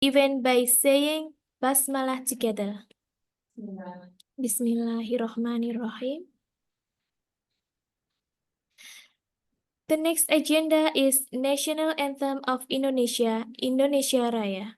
even by saying Basmalah together. Bismillahirrahmanirrahim. The next agenda is National Anthem of Indonesia, Indonesia Raya.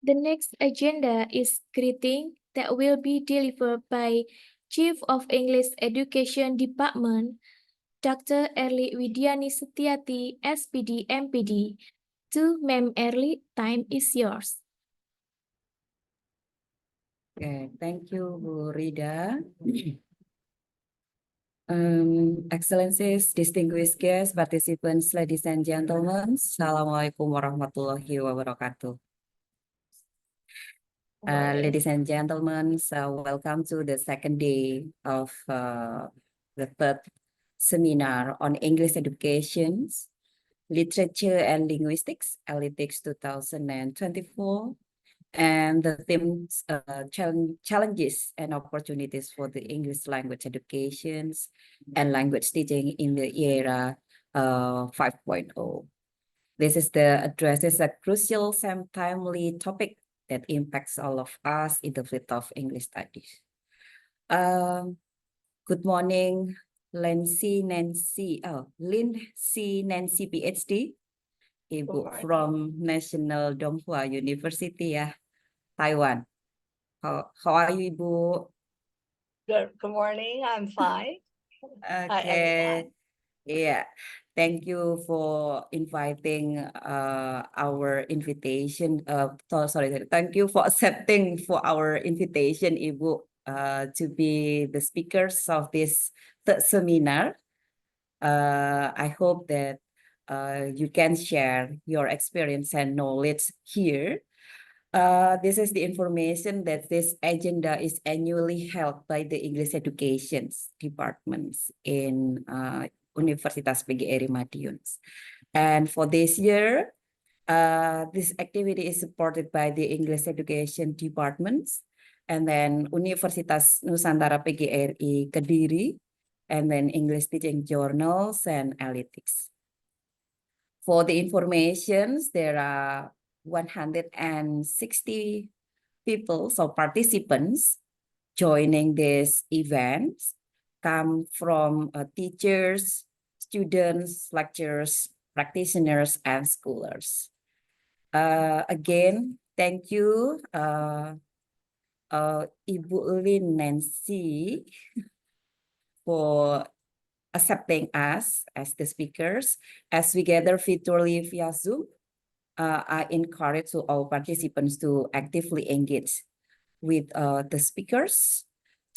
The next agenda is greeting that will be delivered by Chief of English Education Department, Dr. Erli Widiani Setiati, S.Pd, M.Pd. To Ma'am Erli, time is yours. Okay, thank you, Bu Rida. Excellencies, distinguished guests, participants, ladies and gentlemen, Assalamualaikum warahmatullahi wabarakatuh. Ladies and gentlemen, welcome to the second day of the third seminar on English education, literature and linguistics, Elitics 2024. And the themes, challenges and opportunities for the English language educations and language teaching in the era 5.0. This is addresses a crucial, timely topic that impacts all of us in the field of English studies. Good morning, Lien Nancy Ph.D. Ibu from National Donghua University, Taiwan. How are you, Ibu? Good morning. I'm fine. Okay. Yeah. Thank you for inviting our invitation. Thank you for accepting for our invitation, Ibu, to be the speakers of this third seminar. I hope that you can share your experience and knowledge here. This is the information that this agenda is annually held by the English Education departments in Universitas PGRI Madiun. And for this year, this activity is supported by the English Education departments, and then Universitas Nusantara PGRI Kediri, and then English Teaching Journals and Elitics. For the informations, there are 160 people, so participants joining this event come from teachers, students, lecturers, practitioners, and scholars. Again, thank you, Ibu Lien Nancy, for accepting us as the speakers as we gather virtually via Zoom. I encourage to all participants to actively engage with the speakers,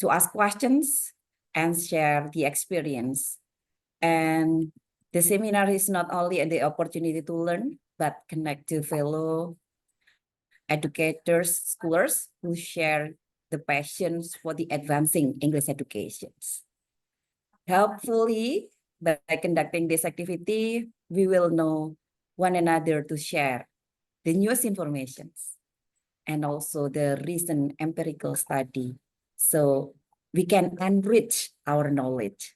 to ask questions and share the experience. And the seminar is not only the opportunity to learn, but connect to fellow educators, scholars who share the passions for the advancing English educations. Helpfully, by conducting this activity, we will know one another to share the newest informations and also the recent empirical study, so we can enrich our knowledge.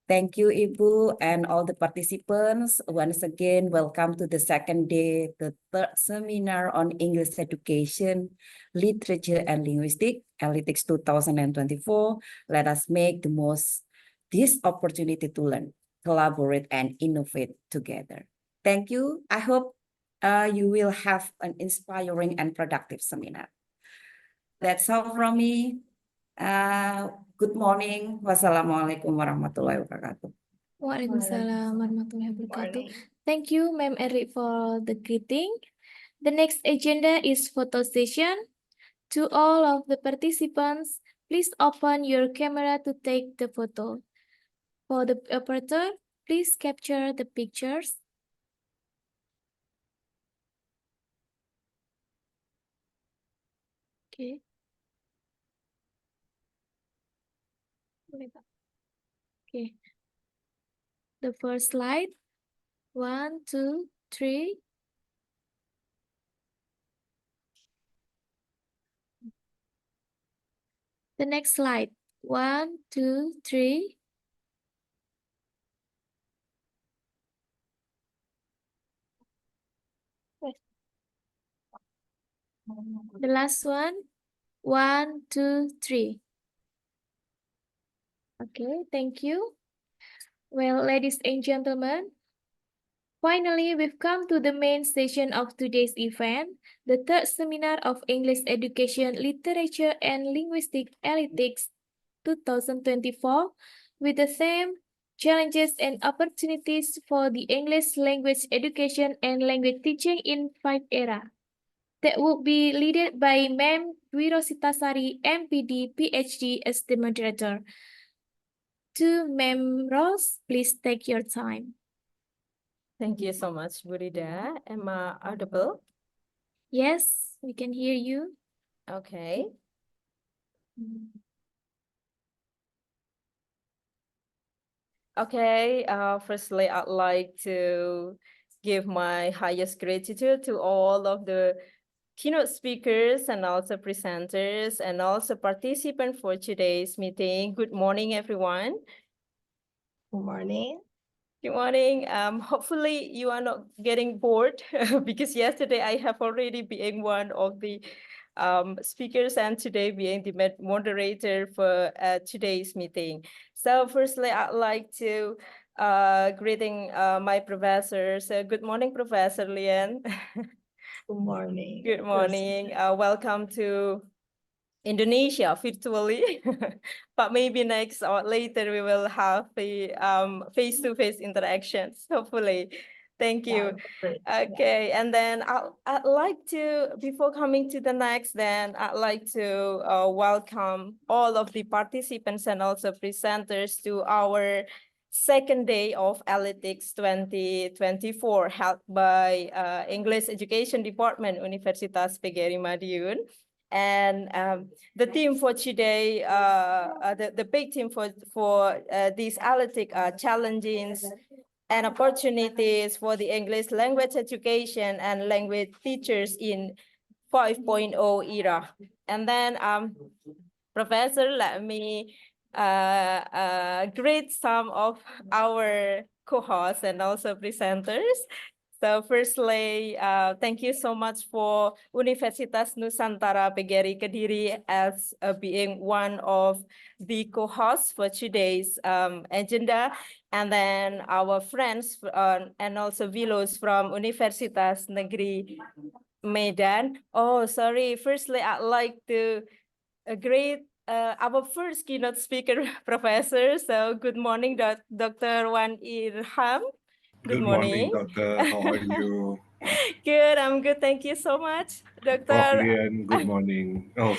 Thank you, Ibu, and all the participants. Once again, welcome to the second day, the third seminar on English education, literature and linguistics, Elitics 2024. Let us make the most this opportunity to learn, collaborate, and innovate together. Thank you. I hope you will have an inspiring and productive seminar. That's all from me. Good morning. Wassalamualaikum warahmatullahi wabarakatuh. Waalaikumsalam warahmatullahi wabarakatuh. Morning. Thank you, Ma'am Eric, for the greeting. The next agenda is photo session. To all of the participants, please open your camera to take the photo. For the operator, please capture the pictures. Okay. Okay. The first slide. 1, 2, 3. The next slide. 1, 2, 3. The last one. 1, 2, 3. Okay, thank you. Well, ladies and gentlemen, finally, we've come to the main session of today's event, the third seminar of English Education, Literature and Linguistics Elitics 2024, with the theme Challenges and Opportunities for the English Language Education and Language Teaching in 5 Era. That will be led by Ma'am Rosita Sari, M.Pd, Ph.D. as the moderator. To Ma'am Rose, please take your time. Thank you so much, Burida. Am I audible? Yes, we can hear you. Okay. Okay, firstly, I'd like to give my highest gratitude to all of the keynote speakers and also presenters and also participants for today's meeting. Good morning, everyone. Good morning. Good morning. Hopefully you are not getting bored because yesterday I have already been one of the speakers and today being the moderator for today's meeting. So firstly, I'd like to greeting my professors. Good morning, Professor Lien. Good morning. Good morning. Welcome to Indonesia virtually, but maybe next or later we will have the face-to-face interactions, hopefully. Thank you. Great. Okay, and then I'd like to, before coming to the next, then I'd like to welcome all of the participants and also presenters to our second day of Elitics 2024 held by English Education Department, Universitas PGRI Madiun. And the theme for today, the big theme for this Elitic challenges and opportunities for the English language education and language teachers in 5.0 era. And then, Professor, let me greet some of our co-hosts and also presenters. So firstly, thank you so much for Universitas Nusantara PGRI Kediri as being one of the co-hosts for today's agenda. And then our friends and also fellows from Universitas Negeri Medan. Oh, sorry. Firstly, I'd like to greet our first keynote speaker, Professor. So good morning, Dr. Wan Irham. Good morning, doctor. How are you? Good, I'm good. Thank you so much, Oh, Doctor. Lien, good morning. Oh,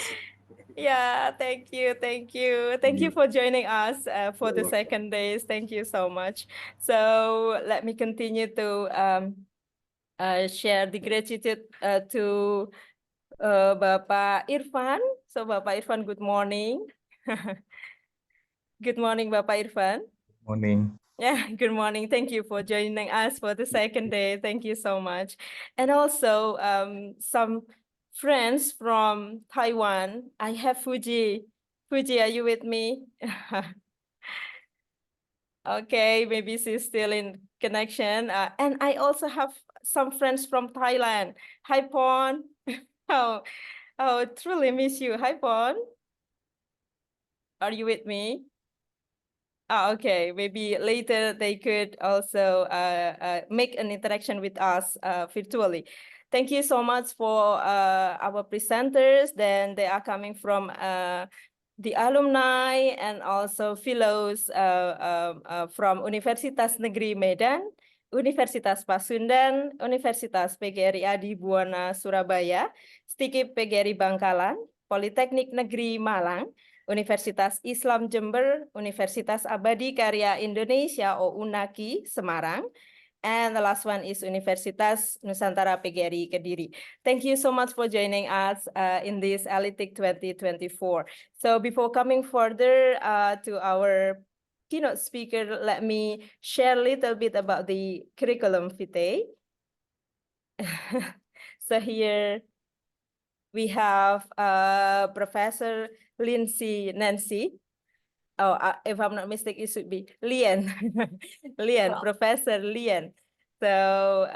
Yeah, thank you, thank you. Thank you mm, for joining us for the you're welcome. second days. Thank you so much. So let me continue to share the gratitude to Bapak Irfan. So Bapak Irfan, good morning. Good morning, Bapak Irfan. Morning. Yeah, good morning. Thank you for joining us for the second day. Thank you so much. And also some friends from Taiwan. I have Fuji. Fuji, are you with me? Okay, maybe she's still in connection. And I also have some friends from Thailand. Hi, Pon. Oh, truly miss you. Hi, Pon. Are you with me? Okay, maybe later they could also make an interaction with us virtually. Thank you so much for our presenters. Then they are coming from the alumni and also fellows from Universitas Negeri Medan, Universitas Pasundan, Universitas PGRI di Buana Surabaya, Stikip PGRI Bangkalan, Politeknik Negeri Malang, Universitas Islam Jember, Universitas Abadi Karya Indonesia or UNAKI Semarang, and the last one is Universitas Nusantara PGRI Kediri. Thank you so much for joining us in this Elitic 2024. So before coming further to our keynote speaker, let me share a little bit about the curriculum vitae. So here we have Professor Nancy. Oh, if I'm not mistaken, it should be Lien. Lien, Wow. Professor Lien. So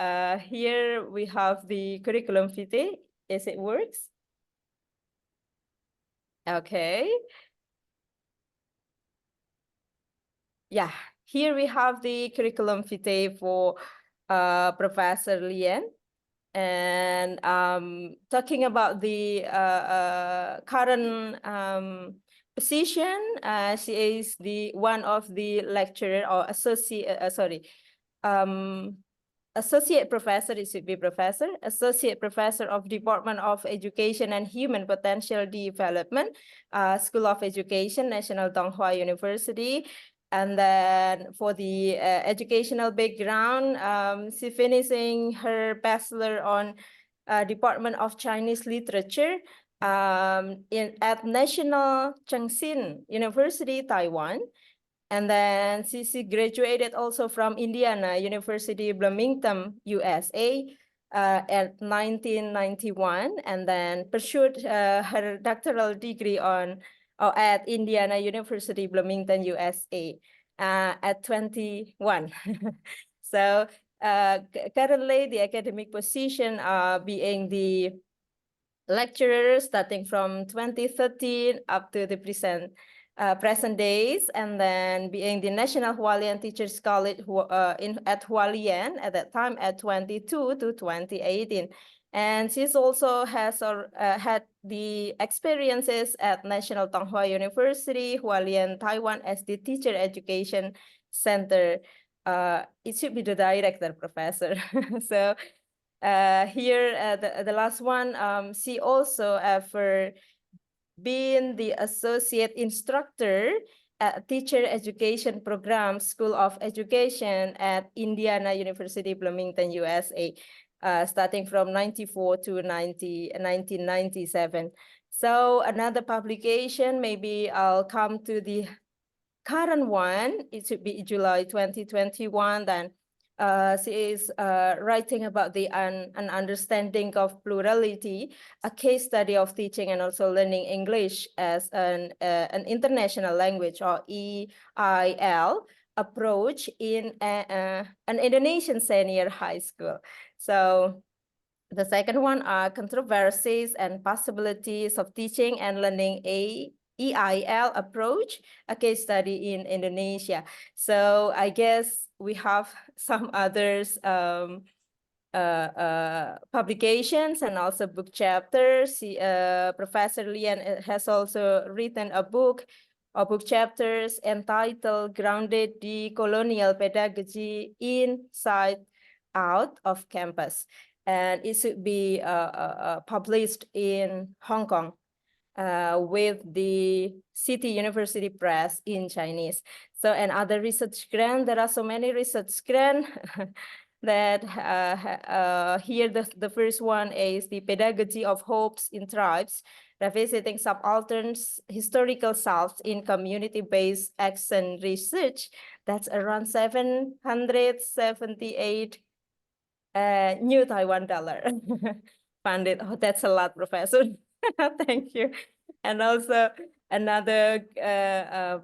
here we have the curriculum vitae. Yes, it works. Okay. Yeah, here we have the curriculum vitae for Professor Lien. And talking about the current position, she is the one of the lecturer or associate professor, it should be professor, associate professor of Department of Education and Human Potential Development, School of Education, National Donghua University. And then for the educational background, she finishing her bachelor on Department of Chinese Literature at National Chengxin University, Taiwan. And then she graduated also from Indiana University, Bloomington, USA, at 1991, and then pursued her doctoral degree at Indiana University, Bloomington, USA, at 21. So currently, the academic position being the lecturer starting from 2013 up to the present days, and then being the National Hualien Teachers College at Hualien at that time at 22 to 2018. And she's also has had the experiences at National Donghua University, Hualien, Taiwan as the Teacher Education Center. It should be the director, professor. So here, the last one, she also for being the associate instructor at Teacher Education Program, School of Education at Indiana University, Bloomington, USA, starting from 94 to 1997. So another publication, maybe I'll come to the current one, it should be July 2021, then she is writing about the an understanding of plurality, a case study of teaching and also learning English as an international language, or EIL approach in an Indonesian senior high school. So the second one are controversies and possibilities of teaching and learning EIL approach, a case study in Indonesia. So I guess we have some others publications and also book chapters. Professor Lien has also written a book or book chapters entitled Grounded the Colonial Pedagogy Inside Out of Campus. and it should be published in Hong Kong with the City University Press in Chinese. So, and other research grant, there are so many research grant that here the first one is the Pedagogy of Hopes in Tribes, revisiting subaltern historical South in community-based action research. That's around 778 new Taiwan dollar funded. Oh, that's a lot, Professor. Thank you. And also another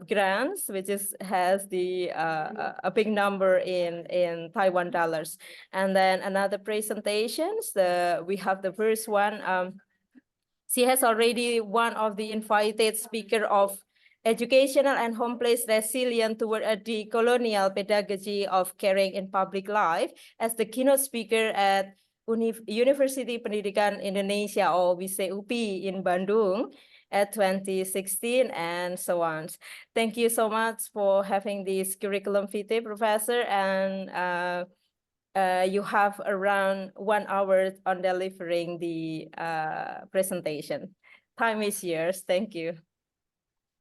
grants, which has the a big number in Taiwan dollars. And then another presentations. We have the first one. She has already one of the invited speaker of educational and home place resilient toward a decolonial pedagogy of caring in public life as the keynote speaker at University Pendidikan Indonesia, or we say UPI in Bandung at 2016 and so on. Thank you so much for having this curriculum vitae, Professor, and you have around 1 hour on delivering the presentation. Time is yours. Thank you.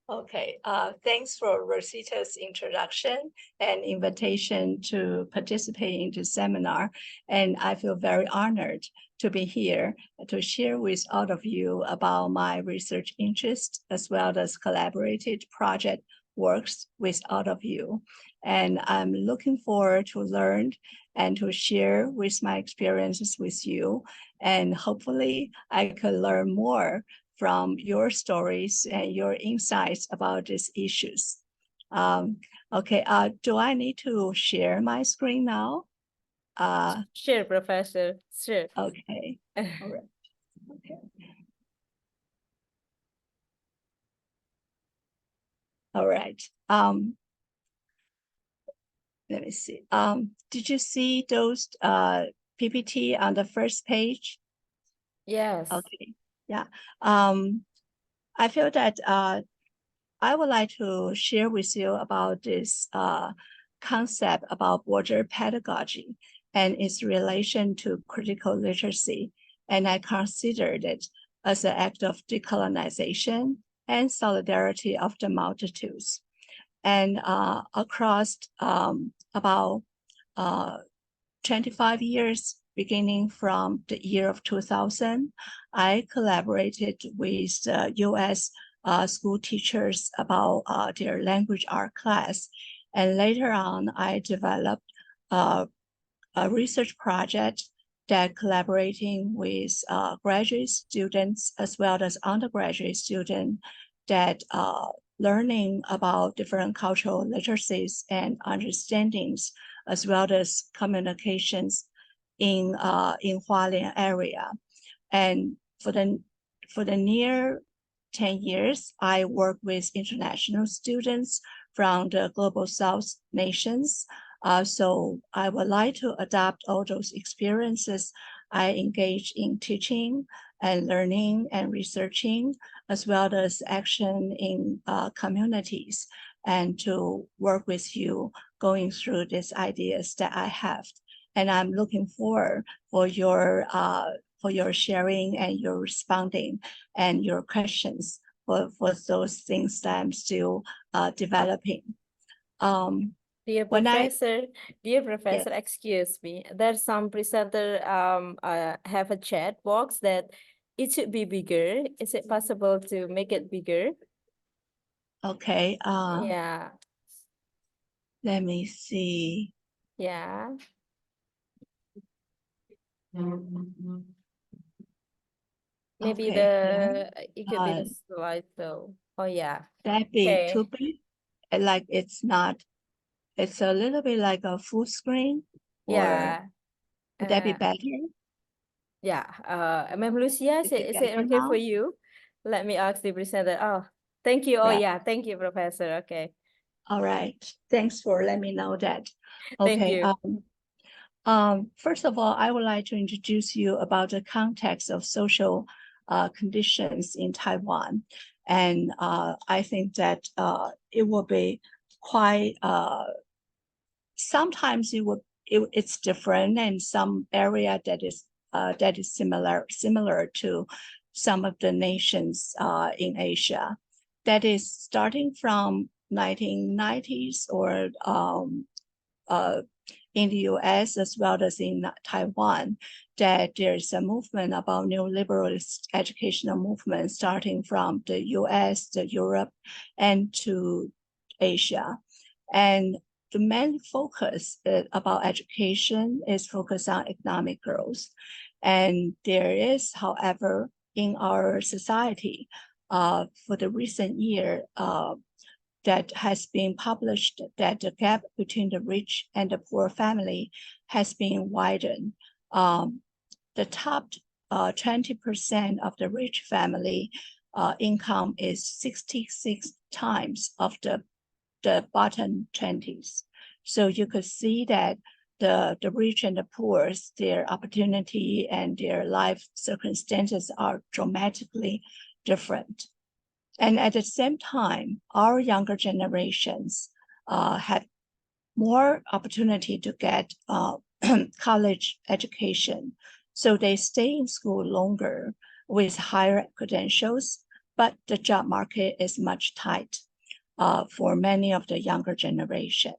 Okay, thanks for Rosita's introduction and invitation to participate in the seminar. And I feel very honored to be here to share with all of you about my research interest as well as collaborated project works with all of you. And I'm looking forward to learn and to share with my experiences with you. And hopefully I could learn more from your stories and your insights about these issues. Okay, do I need to share my screen now? Sure, Professor, sure. Okay, all right, okay. All right, let me see. Did you see those PPT on the first page? Yes. Okay, yeah. I feel that I would like to share with you about this concept about border pedagogy and its relation to critical literacy. And I considered it as an act of decolonization and solidarity of the multitudes. And across about 25 years, beginning from the year of 2000, I collaborated with US school teachers about their language art class. And later on, I developed a research project that collaborating with graduate students as well as undergraduate students that learning about different cultural literacies and understandings as well as communications in Hualien area. And for the near 10 years, I work with international students from the Global South nations. So I would like to adapt all those experiences. I engage in teaching and learning and researching, as well as action in communities, and to work with you going through these ideas that I have. And I'm looking forward for your sharing and your responding and your questions for those things that I'm still developing. Dear Professor, excuse me. There's some presenter have a chat box that it should be bigger. Is it possible to make it bigger? Okay. Yeah. Let me see. Yeah. Maybe Okay, it could be the slide though. Oh yeah. That be Okay. too big? Like it's not. It's a little bit like a full screen. Or Yeah. would that be better? Yeah. Ma'am Lucia, Is it is it better okay for now? you? Let me ask the presenter. Oh, thank you. Oh Right. yeah, thank you, Professor. Okay. All right. Thanks for letting me know that. Thank Okay. you. First of all, I would like to introduce you about the context of social conditions in Taiwan. And I think that it will be quite, sometimes it's different, and some area that is that is similar to some of the nations in Asia. That is starting from 1990s or in the US as well as in Taiwan, that there's a movement about neoliberalist educational movement starting from the US, the Europe, and to Asia. And the main focus about education is focused on economic growth. And there is, however, in our society, for the recent year, that has been published that the gap between the rich and the poor family has been widened. The top 20% of the rich family income is 66 times of the bottom 20s. So you could see that the rich and the poor, their opportunity and their life circumstances are dramatically different. And at the same time, our younger generations have more opportunity to get college education. So they stay in school longer with higher credentials, but the job market is much tight for many of the younger generation.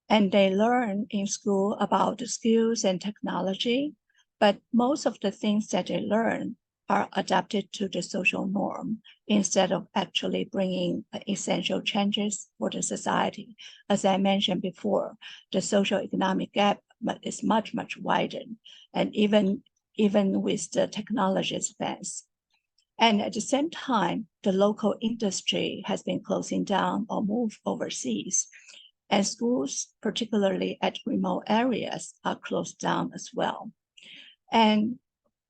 And they learn in school about the skills and technology, but most of the things that they learn are adapted to the social norm instead of actually bringing essential changes for the society. As I mentioned before, the social economic gap is much, much widened, and even with the technology advance. And at the same time, the local industry has been closing down or moved overseas. And schools, particularly at remote areas, are closed down as well. And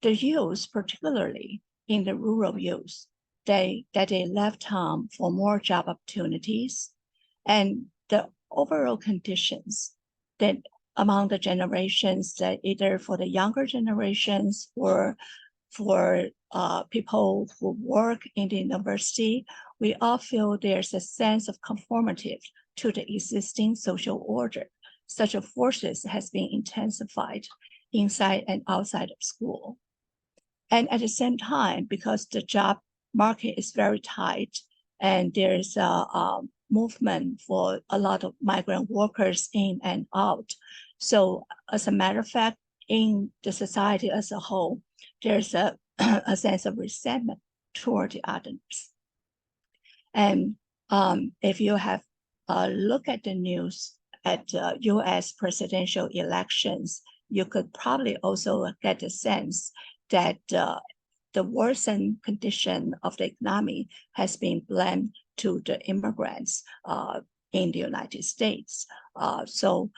the youth, particularly in the rural youth, they left home for more job opportunities, and the overall conditions that among the generations, that either for the younger generations or for people who work in the university, we all feel there's a sense of conformity to the existing social order. Such a forces has been intensified inside and outside of school. And at the same time, because the job market is very tight and there's a movement for a lot of migrant workers in and out. So as a matter of fact, in the society as a whole, there's a sense of resentment toward the others. And if you have a look at the news at US presidential elections, you could probably also get a sense that the worsened condition of the economy has been blamed to the immigrants in the United States. So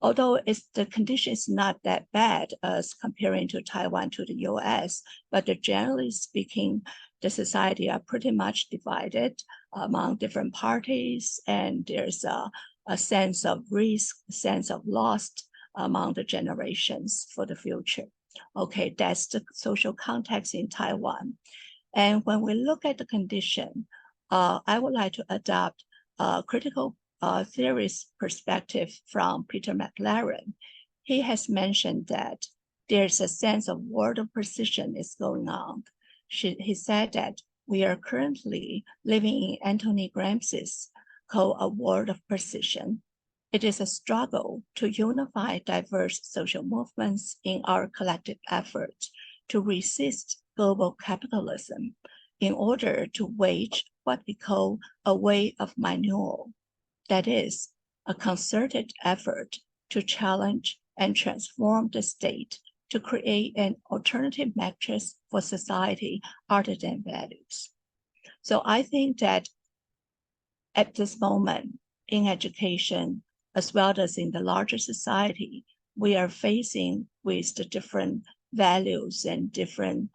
although the condition is not that bad as comparing to Taiwan to the US, but generally speaking, the society are pretty much divided among different parties, and there's a sense of risk, a sense of loss among the generations for the future. Okay, that's the social context in Taiwan. And when we look at the condition, I would like to adopt a critical theorist perspective from Peter McLaren. He has mentioned that there's a sense of world of precision is going on. He said that we are currently living in Anthony Gramsci's called a world of precision. It is a struggle to unify diverse social movements in our collective effort to resist global capitalism in order to wage what we call a way of renewal. That is, a concerted effort to challenge and transform the state to create an alternative matrix for society other than values. So I think that at this moment in education, as well as in the larger society, we are facing with the different values and different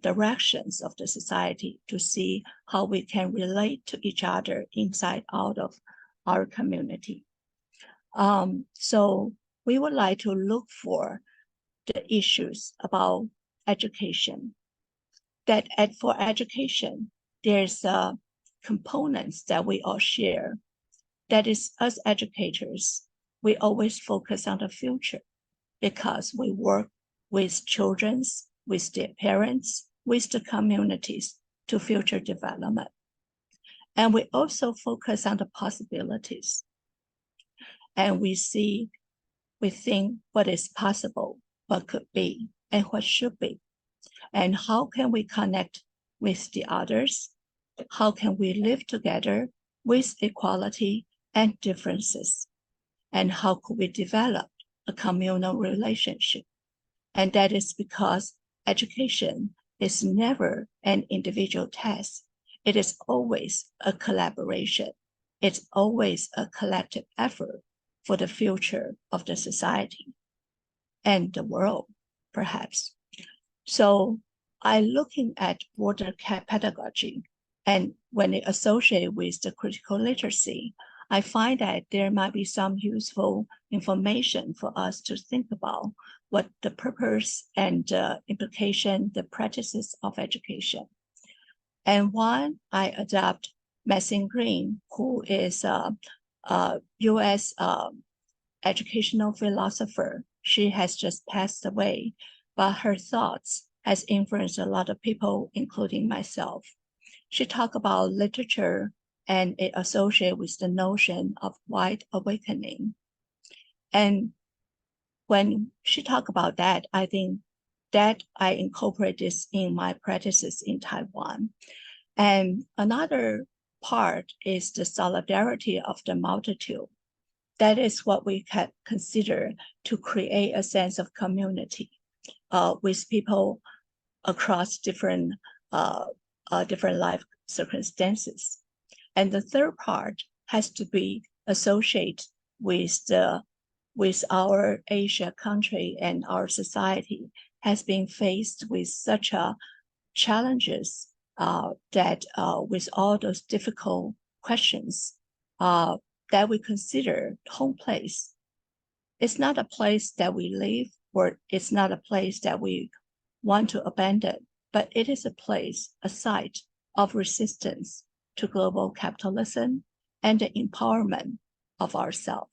directions of the society to see how we can relate to each other inside out of our community. So we would like to look for the issues about education. That for education, there's components that we all share. That is, as educators, we always focus on the future because we work with children, with their parents, with the communities to future development. And we also focus on the possibilities. And we think what is possible, what could be, and what should be. And how can we connect with the others? How can we live together with equality and differences? And how could we develop a communal relationship? And that is because education is never an individual task. It is always a collaboration. It's always a collective effort for the future of the society and the world, perhaps. So I'm looking at broader pedagogy, and when it associated with the critical literacy, I find that there might be some useful information for us to think about what the purpose and implication, the practices of education. And one, I adopt Maxine Green, who is a US educational philosopher. She has just passed away, but her thoughts has influenced a lot of people, including myself. She talked about literature and it associated with the notion of wide awakening. And when she talked about that, I think that I incorporate this in my practices in Taiwan. And another part is the solidarity of the multitude. That is what we can consider to create a sense of community with people across different life circumstances. And the third part has to be associated with our Asia country and our society has been faced with such challenges that with all those difficult questions that we consider home place. It's not a place that we live, or it's not a place that we want to abandon, but it is a place, a site of resistance to global capitalism and the empowerment of ourselves.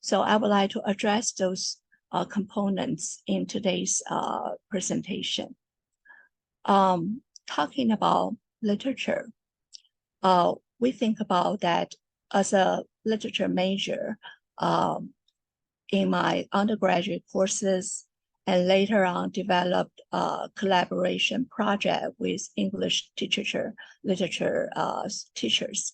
So I would like to address those components in today's presentation. Talking about literature, we think about that as a literature major in my undergraduate courses, and later on developed a collaboration project with English literature teachers.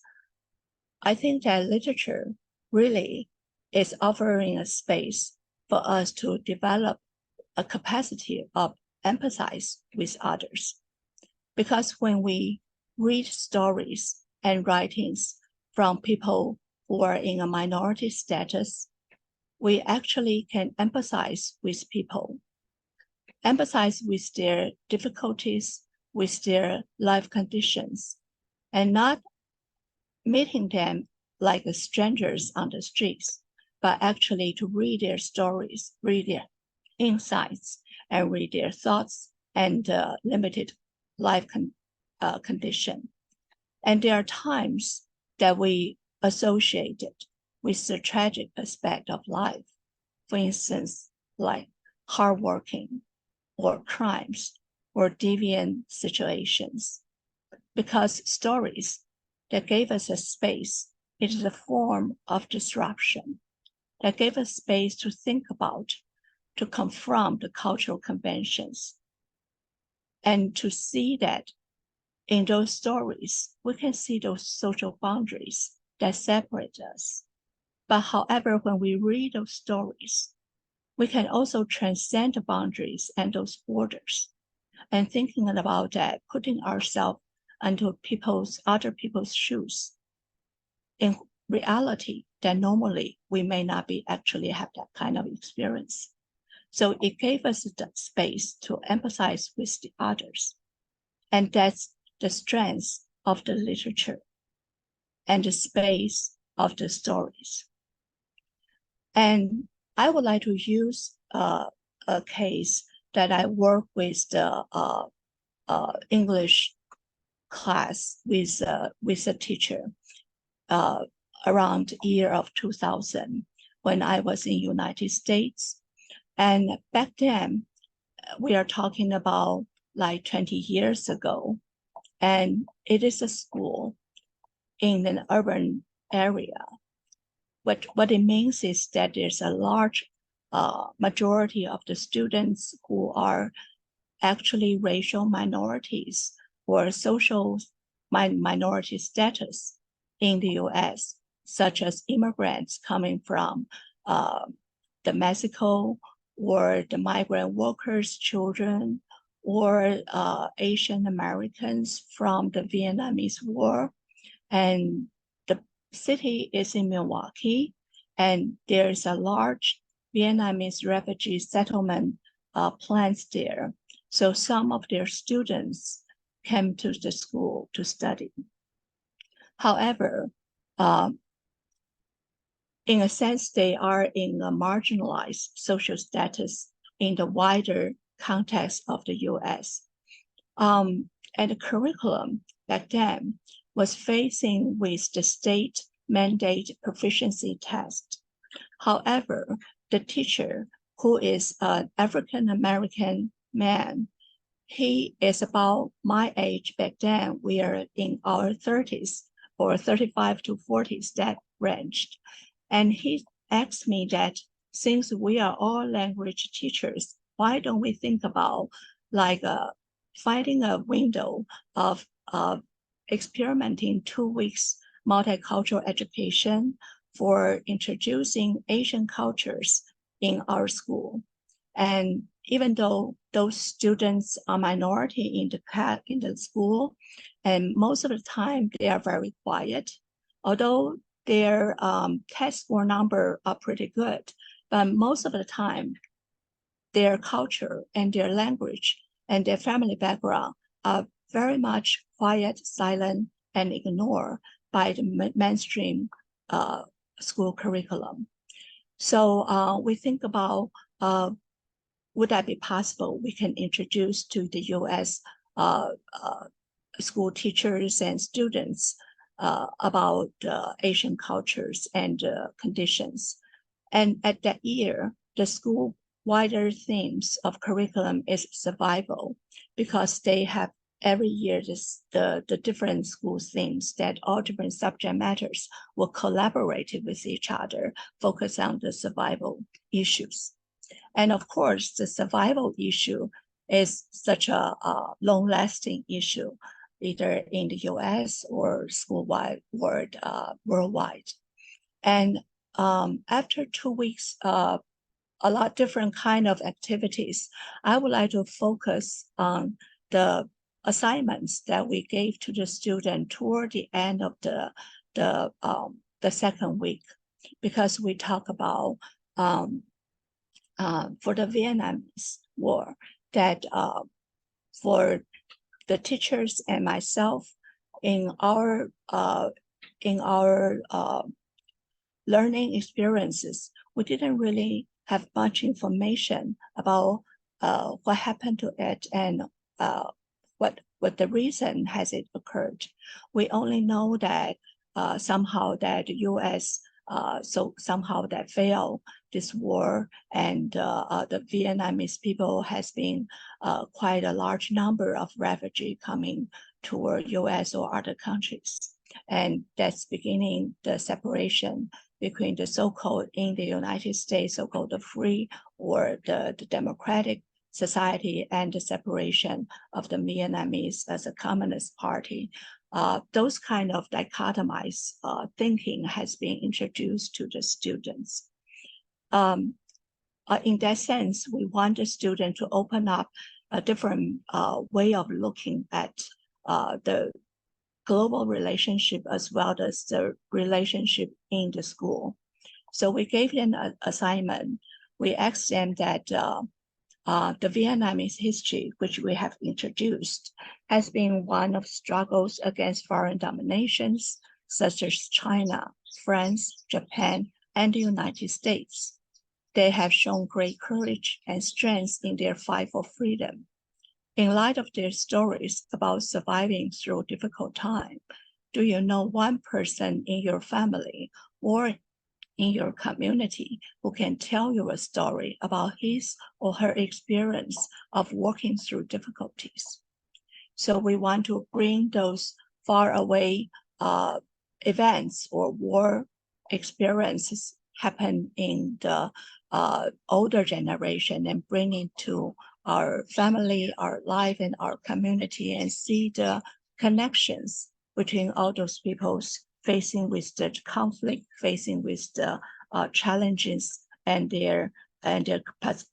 I think that literature really is offering a space for us to develop a capacity of empathize with others. Because when we read stories and writings from people who are in a minority status, we actually can empathize with people, empathize with their difficulties, with their life conditions, and not meeting them like strangers on the streets, but actually to read their stories, read their insights, and read their thoughts and limited life condition. And there are times that we associate it with the tragic aspect of life. For instance, like hardworking or crimes or deviant situations. Because stories that gave us a space, it is a form of disruption that gave us space to think about, to confront the cultural conventions, and to see that in those stories, we can see those social boundaries that separate us. But however, when we read those stories, we can also transcend the boundaries and those borders. And thinking about that, putting ourselves into other people's shoes, in reality, that normally we may not be actually have that kind of experience. So it gave us the space to empathize with the others. And that's the strength of the literature and the space of the stories. And I would like to use a case that I work with the English class with a teacher around the year of 2000 when I was in United States. And back then, we are talking about like 20 years ago, and it is a school in an urban area. What it means is that there's a large majority of the students who are actually racial minorities or social minority status in the US, such as immigrants coming from the Mexico, or the migrant workers' children, or Asian Americans from the Vietnamese War. And the city is in Milwaukee, and there's a large Vietnamese refugee settlement plans there. So some of their students came to the school to study. However, in a sense, they are in a marginalized social status in the wider context of the US. And the curriculum back then was facing with the state mandate proficiency test. However, the teacher, who is an African-American man, he is about my age back then. We are in our 30s or 35 to 40s, that range. And he asked me that since we are all language teachers, why don't we think about like finding a window of experimenting 2 weeks multicultural education for introducing Asian cultures in our school. And even though those students are minority in the school, and most of the time they are very quiet, although their test score number are pretty good, but most of the time their culture and their language and their family background are very much quiet, silent, and ignored by the mainstream school curriculum. So we think about, would that be possible? We can introduce to the US school teachers and students about Asian cultures and conditions. And at that year, the school wider themes of curriculum is survival, because they have every year the different school themes that all different subject matters will collaborate with each other, focus on the survival issues. And of course, the survival issue is such a long-lasting issue, either in the US or school-wide or worldwide. And after 2 weeks, a lot different kind of activities, I would like to focus on the assignments that we gave to the student toward the end of the second week, because we talk about for the Vietnamese War, that for the teachers and myself in our learning experiences, we didn't really have much information about what happened to it and what the reason has it occurred. We only know that somehow that the US somehow that failed this war, and the Vietnamese people has been quite a large number of refugees coming toward US or other countries. And that's beginning the separation between the so-called in the United States, so-called the free or the democratic society, and the separation of the Vietnamese as a communist party. Those kind of dichotomized thinking has been introduced to the students. In that sense, we want the student to open up a different way of looking at the global relationship as well as the relationship in the school. So we gave them an assignment. We asked them that the Vietnamese history, which we have introduced, has been one of struggles against foreign dominations, such as China, France, Japan, and the United States. They have shown great courage and strength in their fight for freedom. In light of their stories about surviving through difficult time, do you know one person in your family or in your community who can tell you a story about his or her experience of working through difficulties. So we want to bring those far away events or war experiences happen in the older generation and bring it to our family, our life, and our community, and see the connections between all those peoples facing with the conflict, facing with the challenges, and their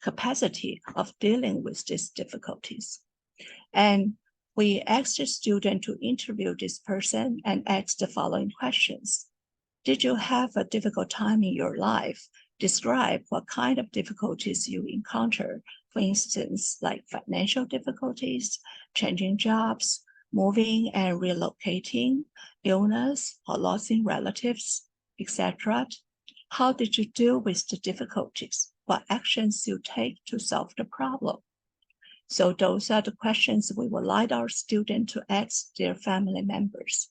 capacity of dealing with these difficulties. And we asked the student to interview this person and ask the following questions. Did you have a difficult time in your life? Describe what kind of difficulties you encounter. For instance, like financial difficulties, changing jobs, moving and relocating, illness or losing relatives, etc. How did you deal with the difficulties? What actions you take to solve the problem? So those are the questions we would like our students to ask their family members.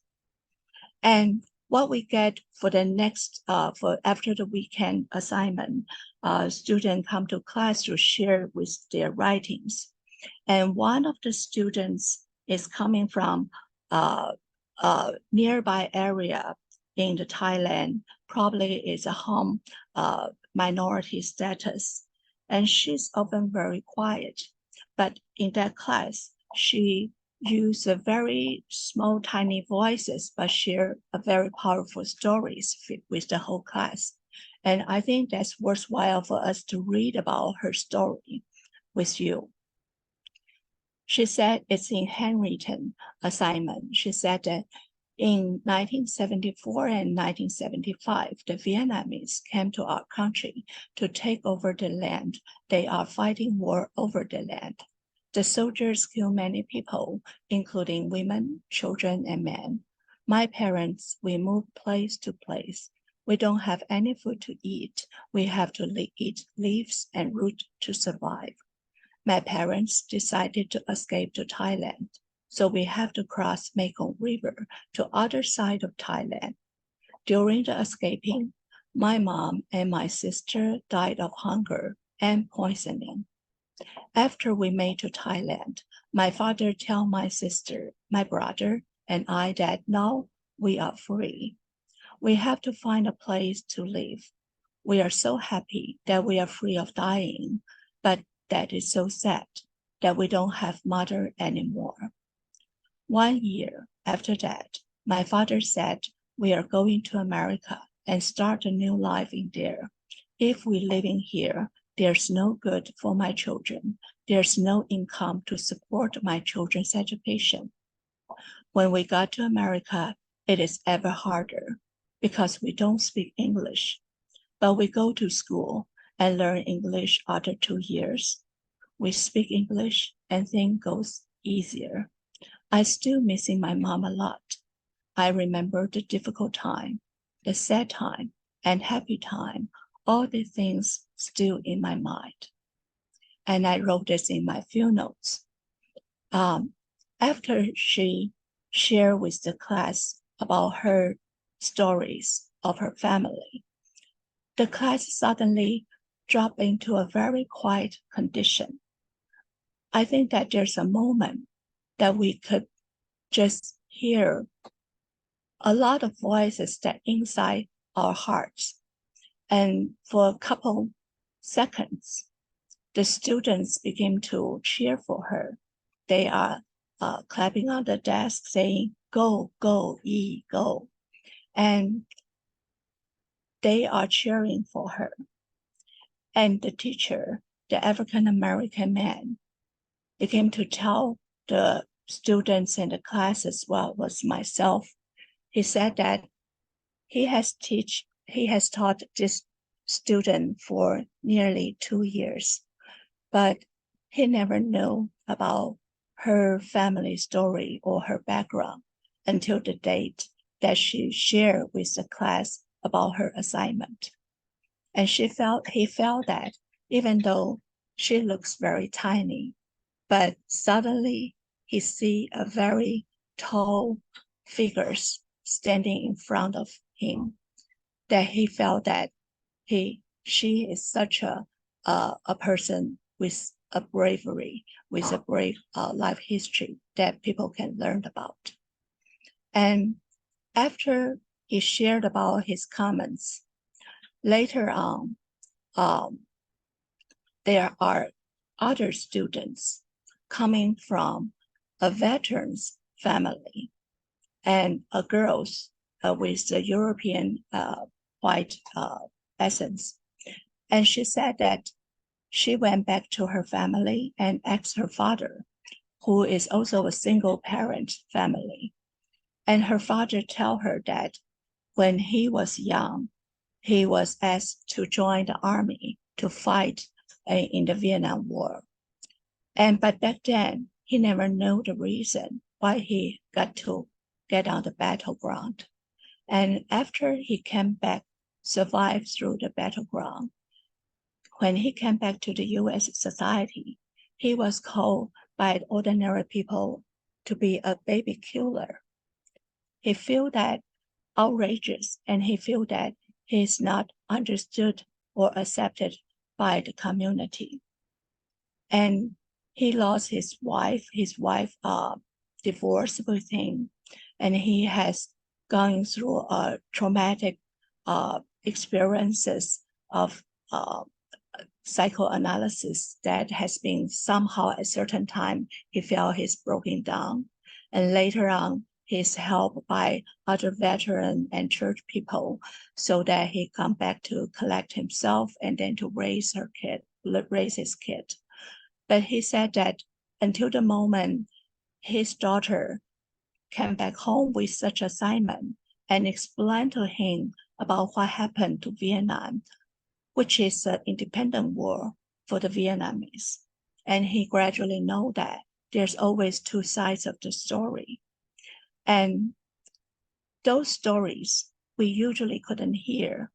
And what we get for the next, for after the weekend assignment, students come to class to share with their writings. And one of the students is coming from a nearby area in the Thailand, probably is a home minority status. And she's often very quiet. But in that class, she used a very small, tiny voices, but share a very powerful stories with the whole class. And I think that's worthwhile for us to read about her story with you. She said it's in handwritten assignment. She said that in 1974 and 1975, the Vietnamese came to our country to take over the land. They are fighting war over the land. The soldiers kill many people, including women, children, and men. My parents, we move place to place. We don't have any food to eat. We have to eat leaves and root to survive. My parents decided to escape to Thailand, so we have to cross Mekong River to other side of Thailand. During the escaping, my mom and my sister died of hunger and poisoning. After we made to Thailand, my father told my sister, my brother, and I that now we are free. We have to find a place to live. We are so happy that we are free of dying, but that is so sad that we don't have mother anymore. 1 year after that, my father said, we are going to America and start a new life in there. If we living here, there's no good for my children. There's no income to support my children's education. When we got to America, it is ever harder because we don't speak English. But we go to school and learn English after 2 years. We speak English and things goes easier. I still missing my mom a lot. I remember the difficult time, the sad time, and happy time, all the things still in my mind. And I wrote this in my few notes. After she shared with the class about her stories of her family, the class suddenly dropped into a very quiet condition. I think that there's a moment that we could just hear a lot of voices that inside our hearts. And for a couple seconds, the students begin to cheer for her. They are clapping on the desk saying, go, go, Yi, go. And they are cheering for her. And the teacher, the African-American man, began to tell the students in the class as well as myself. He said that he has taught this student for nearly 2 years, but he never knew about her family story or her background until the date that she shared with the class about her assignment. And he felt that even though she looks very tiny, but suddenly he see a very tall figures standing in front of him, that he felt that she is such a person with a bravery, with a brave life history that people can learn about. And after he shared about his comments, later on, there are other students coming from a veteran's family and a girls with the European white essence. And she said that she went back to her family and asked her father, who is also a single parent family. And her father told her that when he was young, he was asked to join the army to fight in the Vietnam War. But back then, he never knew the reason why he got to get on the battleground. And after he came back, survived through the battleground, when he came back to the U.S. society, he was called by ordinary people to be a baby killer. He felt that outrageous, and he felt that he is not understood or accepted by the community. And he lost his wife. His wife divorced with him, and he has gone through traumatic experiences of psychoanalysis that has been somehow at a certain time he felt he's broken down. And later on, he's helped by other veteran and church people so that he come back to collect himself and then to raise his kid. But he said that until the moment his daughter came back home with such assignment and explained to him about what happened to Vietnam, which is an independent war for the Vietnamese. And he gradually know that there's always two sides of the story. And those stories, we usually couldn't hear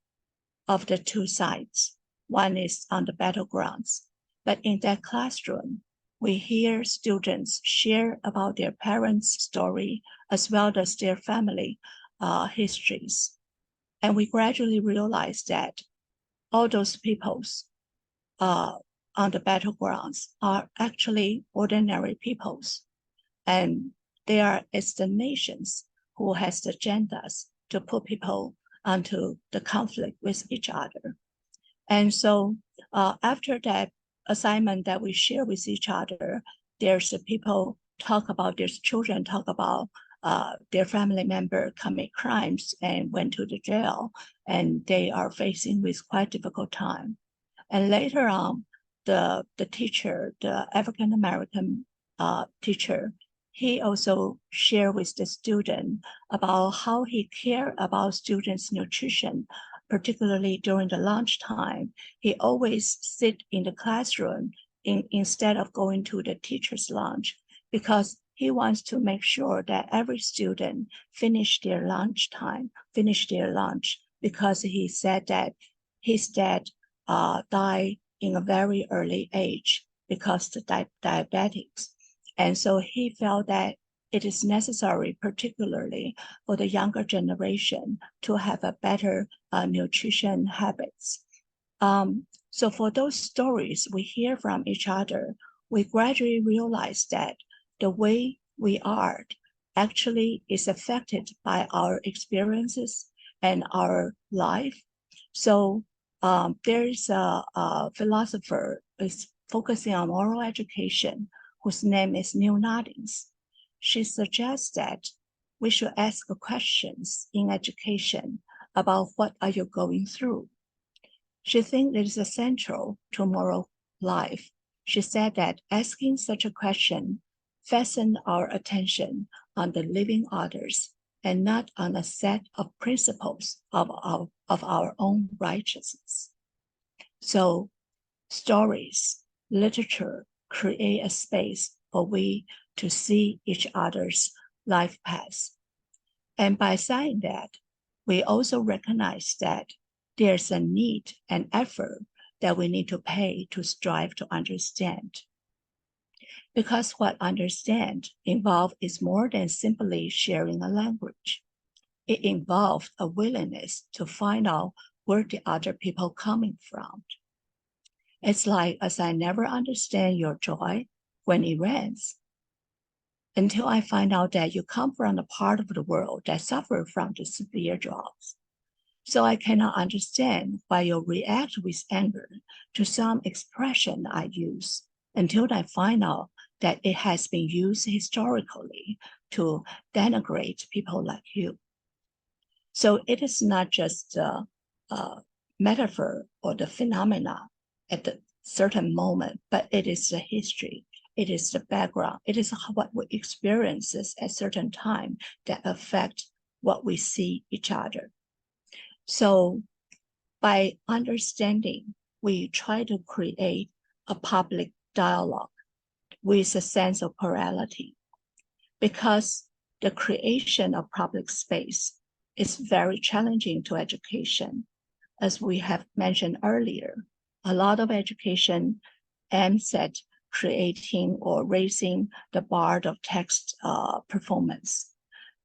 of the two sides. One is on the battlegrounds. But in that classroom, we hear students share about their parents' story as well as their family histories. And we gradually realize that all those peoples on the battlegrounds are actually ordinary peoples. And they are it's the nations who has the agendas to put people onto the conflict with each other. And so after that assignment that we share with each other, there's people talk about, there's children talk about their family member commit crimes and went to the jail, and they are facing with quite difficult time. And later on, the teacher, the African-American teacher, he also shared with the student about how he cared about students' nutrition, particularly during the lunchtime. He always sit in the classroom instead of going to the teacher's lunch, because he wants to make sure that every student finish their lunch, because he said that his dad died in a very early age because of diabetics. And so he felt that it is necessary, particularly for the younger generation, to have a better nutrition habits. So for those stories we hear from each other, we gradually realize that the way we are actually is affected by our experiences and our life. So there is a philosopher is focusing on moral education, whose name is Neil Noddings. She suggests that we should ask questions in education about what are you going through. She thinks it is essential to moral life. She said that asking such a question fasten our attention on the living others and not on a set of principles of our own righteousness. So stories, literature create a space for we to see each other's life paths. And by saying that, we also recognize that there's a need and effort that we need to pay to strive to understand. Because what understand involves is more than simply sharing a language. It involves a willingness to find out where the other people coming from. It's like as I never understand your joy when it rains, until I find out that you come from a part of the world that suffer from the severe droughts. So I cannot understand why you react with anger to some expression I use until I find out that it has been used historically to denigrate people like you. So it is not just a metaphor or the phenomena at a certain moment, but it is the history, it is the background, it is what we experience at certain time that affect what we see each other. So by understanding, we try to create a public dialogue with a sense of plurality, because the creation of public space is very challenging to education. As we have mentioned earlier, a lot of education aims at creating or raising the bar of text performance.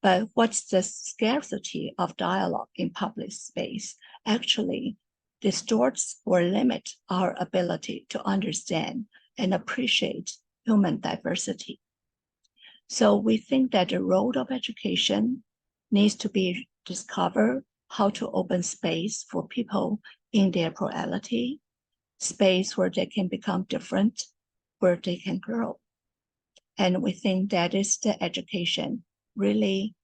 But what's the scarcity of dialogue in public space actually distorts or limits our ability to understand and appreciate human diversity. So we think that the role of education needs to be discover how to open space for people in their plurality, space where they can become different, where they can grow. And we think that is the education really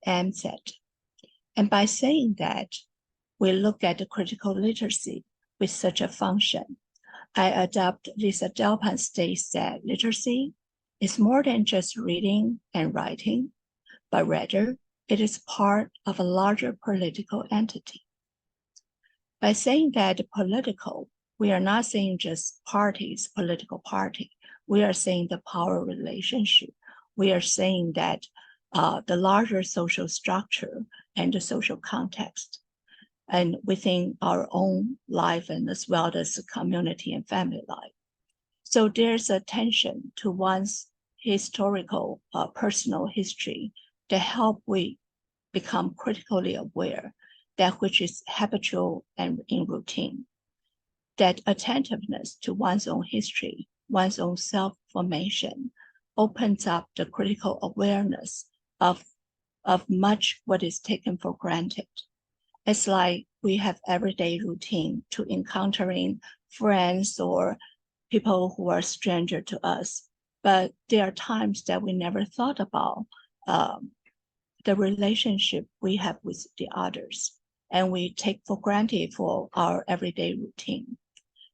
aims at. And by saying that, we look at the critical literacy with such a function. I adopt Lisa Delpan states that literacy is more than just reading and writing, but rather it is part of a larger political entity. By saying that political, we are not saying just parties, political party. We are saying the power relationship. We are saying that the larger social structure and the social context, and within our own life and as well as community and family life. So there's a tension to one's historical, personal history that help we become critically aware, that which is habitual and in routine. That attentiveness to one's own history, one's own self-formation, opens up the critical awareness of much what is taken for granted. It's like we have everyday routine to encountering friends or people who are stranger to us, but there are times that we never thought about the relationship we have with the others, and we take for granted for our everyday routine.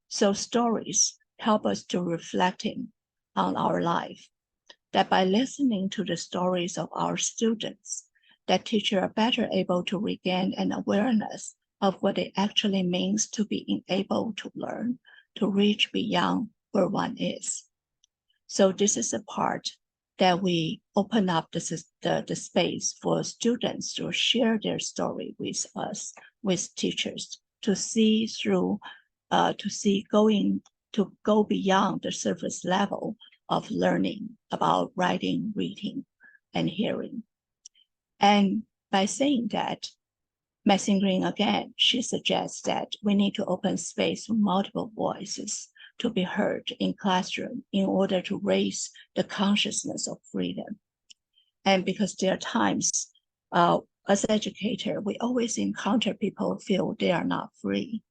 So stories help us to reflecting on our life, that by listening to the stories of our students, that teachers are better able to regain an awareness of what it actually means to be able to learn, to reach beyond where one is. So this is a part that we open up the space for students to share their story with us, with teachers, to see through, to go beyond the surface level of learning about writing, reading, and hearing. And by saying that, Maxine Green again, she suggests that we need to open space for multiple voices to be heard in classroom in order to raise the consciousness of freedom. And because there are times, as educators, we always encounter people who feel they are not free.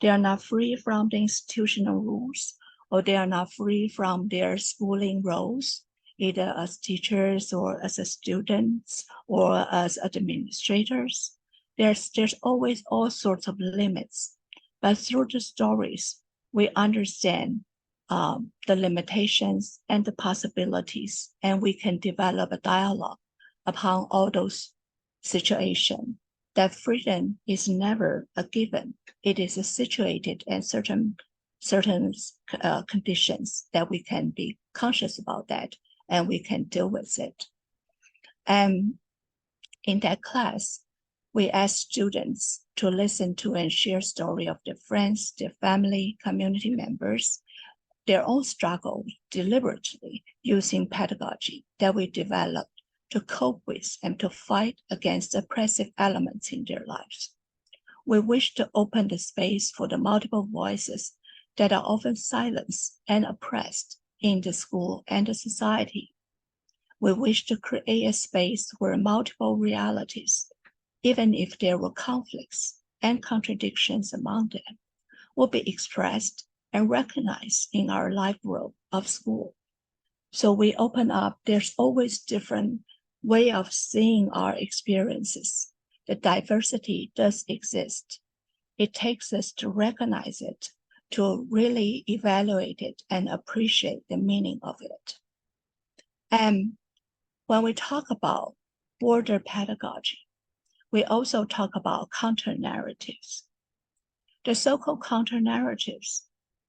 They are not free from the institutional rules, or they are not free from their schooling roles, either as teachers or as students or as administrators. There's always all sorts of limits, but through the stories, we understand the limitations and the possibilities, and we can develop a dialogue upon all those situations. That freedom is never a given. It is situated in certain conditions that we can be conscious about that, and we can deal with it. And in that class, we ask students to listen to and share story of their friends, their family, community members, their own struggle deliberately using pedagogy that we developed to cope with and to fight against oppressive elements in their lives. we wish to open the space for the multiple voices that are often silenced and oppressed in the school and the society. We wish to create a space where multiple realities, even if there were conflicts and contradictions among them, will be expressed and recognized in our life role of school. So we open up, there's always different way of seeing our experiences. The diversity does exist. It takes us to recognize it, to really evaluate it and appreciate the meaning of it. And when we talk about border pedagogy, we also talk about counter-narratives. The so-called counter-narratives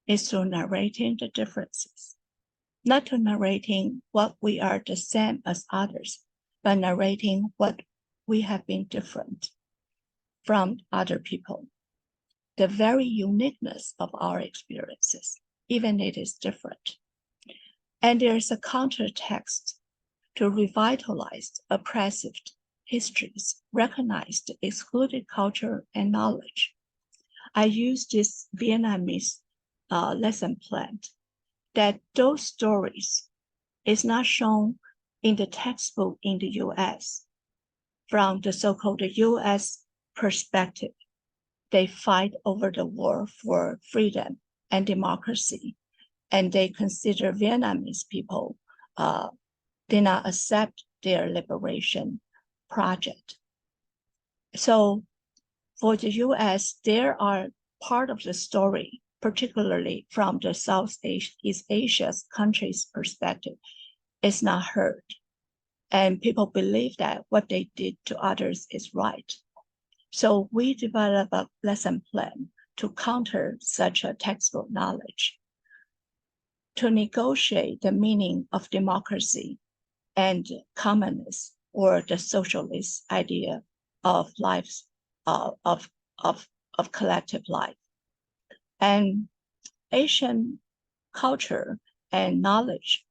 is to narrating the differences, not to narrating what we are the same as others, but narrating what we have been different from other people. The very uniqueness of our experiences, even it is different. And there's a counter text to revitalize oppressive histories, recognize the excluded culture and knowledge. I use this Vietnamese lesson plan that those stories is not shown in the textbook in the US from the so-called US perspective. They fight over the war for freedom and democracy, and they consider Vietnamese people did not accept their liberation project. So for the US, there are part of the story, particularly from the Southeast Asia's countries' perspective, is not heard. And people believe that what they did to others is right. So we develop a lesson plan to counter such a textbook knowledge, to negotiate the meaning of democracy and communist or the socialist idea of lives of collective life. And Asian culture and knowledge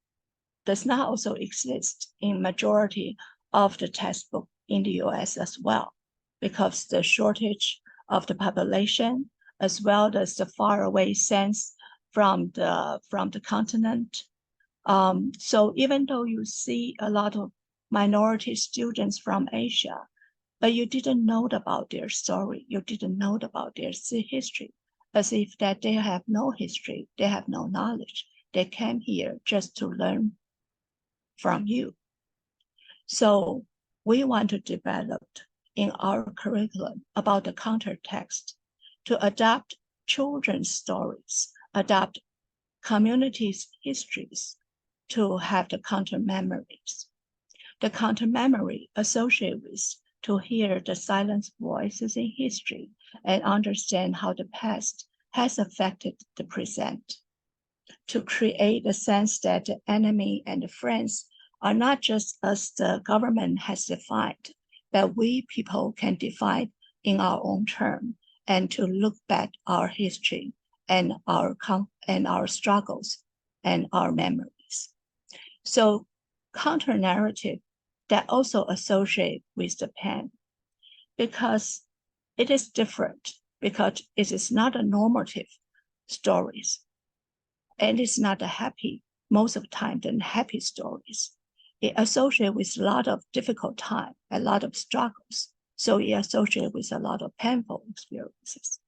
does not also exist in majority of the textbook in the US as well, because the shortage of the population, as well as the faraway sense from the continent. So even though you see a lot of minority students from Asia, but you didn't know about their story, you didn't know about their history, as if that they have no history, they have no knowledge. They came here just to learn from you. So we want to develop in our curriculum about the counter text to adapt children's stories, adapt communities' histories to have the counter memories. The counter memory associated with to hear the silent voices in history and understand how the past has affected the present. To create a sense that the enemy and the friends are not just as the government has defined, but we people can define in our own term, and to look back our history and our struggles and our memories. So counter-narrative that also associate with the pen, because it is different, because it is not a normative stories, and it's not a happy, most of the time, than happy stories. It associates with a lot of difficult time, a lot of struggles. So it associates with a lot of painful experiences.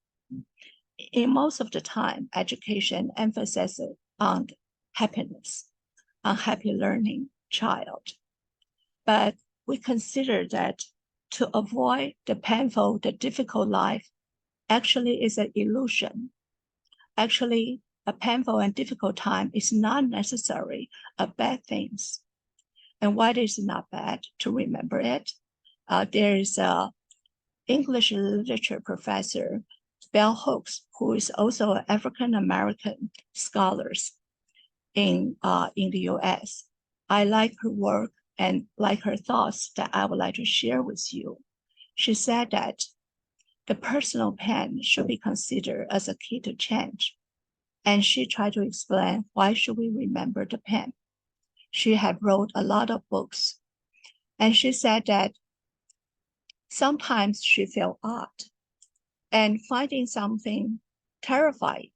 In most of the time, education emphasizes on happiness, on happy learning child. But we consider that to avoid the painful, the difficult life actually is an illusion. Actually, a painful and difficult time is not necessarily a bad thing. And why is it not bad to remember it? There is an English literature professor, Bell Hooks, who is also an African-American scholar in the US. I like her work and like her thoughts that I would like to share with you. She said that the personal pen should be considered as a key to change. And she tried to explain why should we remember the pen. She had wrote a lot of books. And she said that sometimes she felt odd and finding something terrifying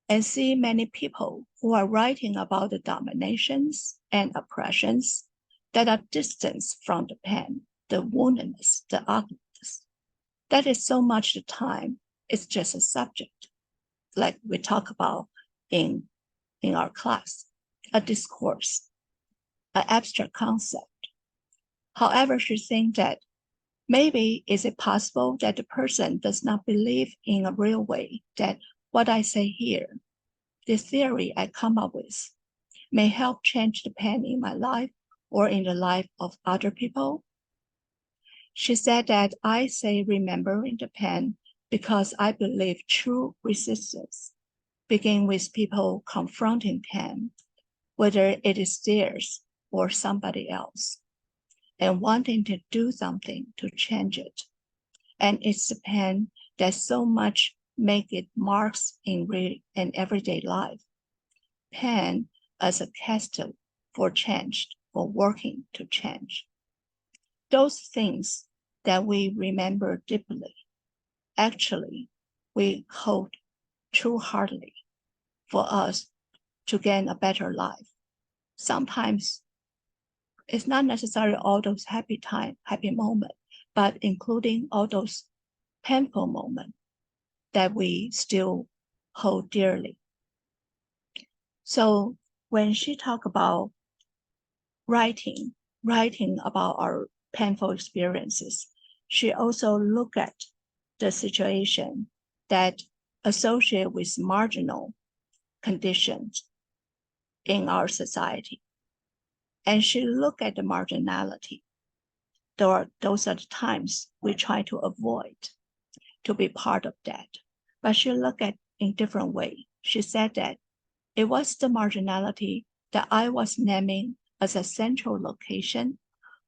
and see many people who are writing about the dominations and oppressions that are distant from the pen, the woundedness, the ugliness. That is so much the time. It's just a subject, like we talk about in our class, a discourse, an abstract concept. However, she thinks that maybe is it possible that the person does not believe in a real way that what I say here, the theory I come up with, may help change the pen in my life or in the life of other people? She said that I say remembering the pen because I believe true resistance begins with people confronting pen, whether it is theirs or somebody else, and wanting to do something to change it. And it's the pen that so much make it marks in everyday life. Pen as a catalyst for change, for working to change. Those things that we remember deeply, actually, we hold true-heartedly for us to gain a better life. Sometimes it's not necessarily all those happy moments, but including all those painful moments that we still hold dearly. So when she talked about writing about our painful experiences, she also looked at the situation that associate with marginal conditions in our society. And she looked at the marginality. Those are the times we try to avoid to be part of that. But she looked at in different way. She said that it was the marginality that I was naming as a central location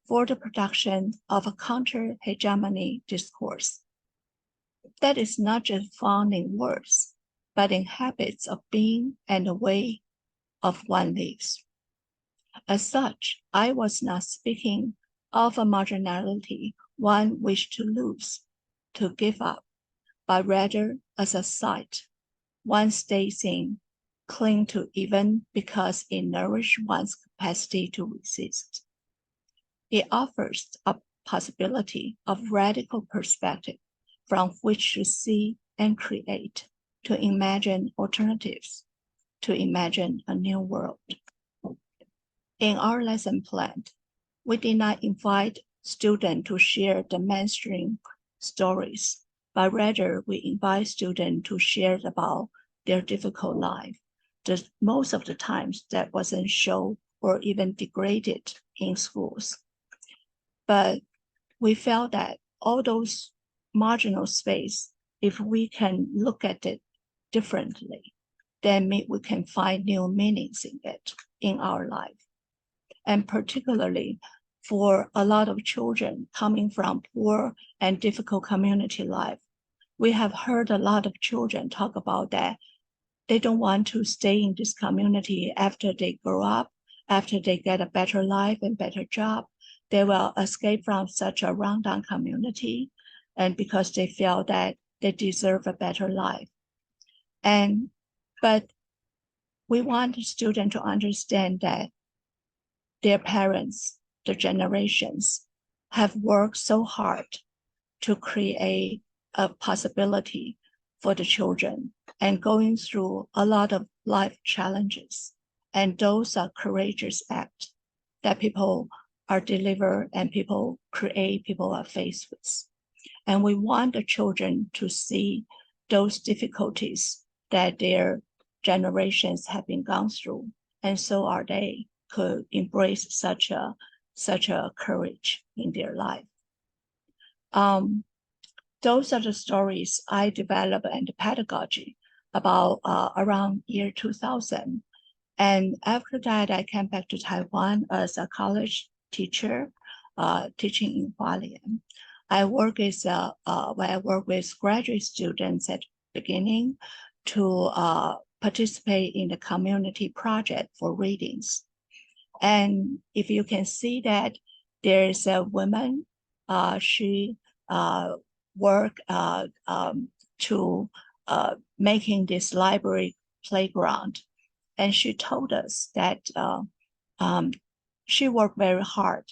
for the production of a counter-hegemony discourse. That is not just found in words, but in habits of being and the way of one lives. As such, I was not speaking of a marginality one wished to lose, to give up, but rather as a site one stays in, cling to even because it nourishes one's capacity to resist. It offers a possibility of radical perspective from which to see and create, to imagine alternatives, to imagine a new world. In our lesson plan, we did not invite students to share the mainstream stories, but rather we invite students to share about their difficult life. Most of the times that wasn't shown or even degraded in schools. But we felt that all those marginal space, if we can look at it differently, then we can find new meanings in it, in our life. And particularly for a lot of children coming from poor and difficult community life, we have heard a lot of children talk about that they don't want to stay in this community after they grow up, after they get a better life and better job. They will escape from such a rundown community, and because they feel that they deserve a better life. But we want the student to understand that their parents, the generations, have worked so hard to create a possibility for the children and going through a lot of life challenges. And those are courageous acts that people are delivered and people create, people are faced with. And we want the children to see those difficulties that their generations have been gone through, and so are they, could embrace such a courage in their life. Those are the stories I developed in the pedagogy about around year 2000. And after that, I came back to Taiwan as a college teacher, teaching in Lien. I work with graduate students at the beginning to participate in the community project for readings. And if you can see that there is a woman, she work to making this library playground. And she told us that she worked very hard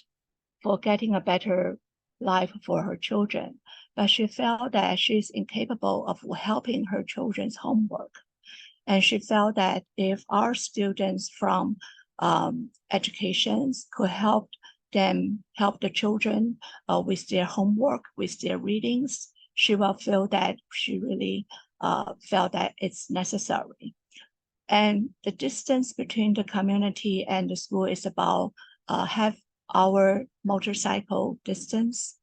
for getting a better life for her children, but she felt that she's incapable of helping her children's homework. And she felt that if our students from educations could help the children with their homework, with their readings, she will feel that she really felt that it's necessary. And the distance between the community and the school is about half-hour motorcycle distance.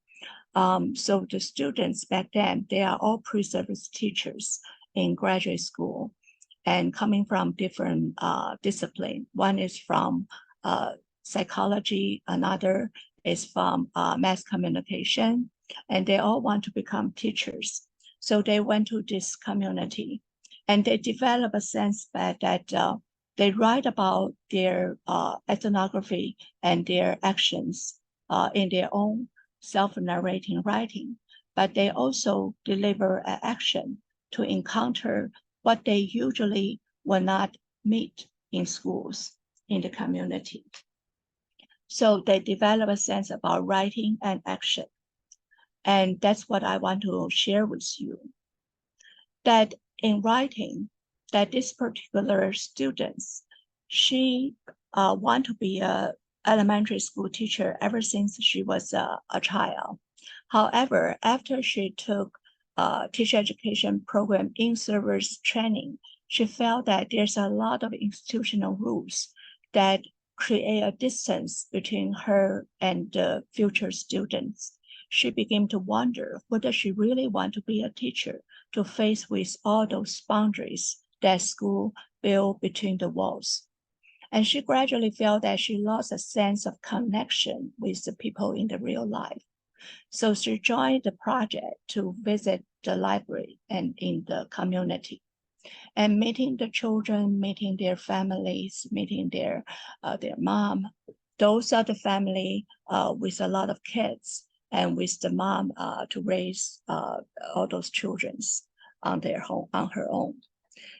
So the students back then, they are all pre-service teachers in graduate school and coming from different disciplines. One is from psychology, another is from mass communication, and they all want to become teachers. So they went to this community and they develop a sense that they write about their ethnography and their actions in their own self-narrating writing, but they also deliver an action to encounter what they usually will not meet in schools, in the community. So they develop a sense about writing and action. And that's what I want to share with you. That in writing, that this particular students, she want to be an elementary school teacher ever since she was a child. However, after she took teacher education program in service training, she felt that there's a lot of institutional rules that create a distance between her and the future students. She began to wonder whether she really want to be a teacher to face with all those boundaries that school built between the walls. And she gradually felt that she lost a sense of connection with the people in the real life. So she joined the project to visit the library and in the community and meeting the children, meeting their families, meeting their mom. Those are the family with a lot of kids and with the mom to raise all those children on her own.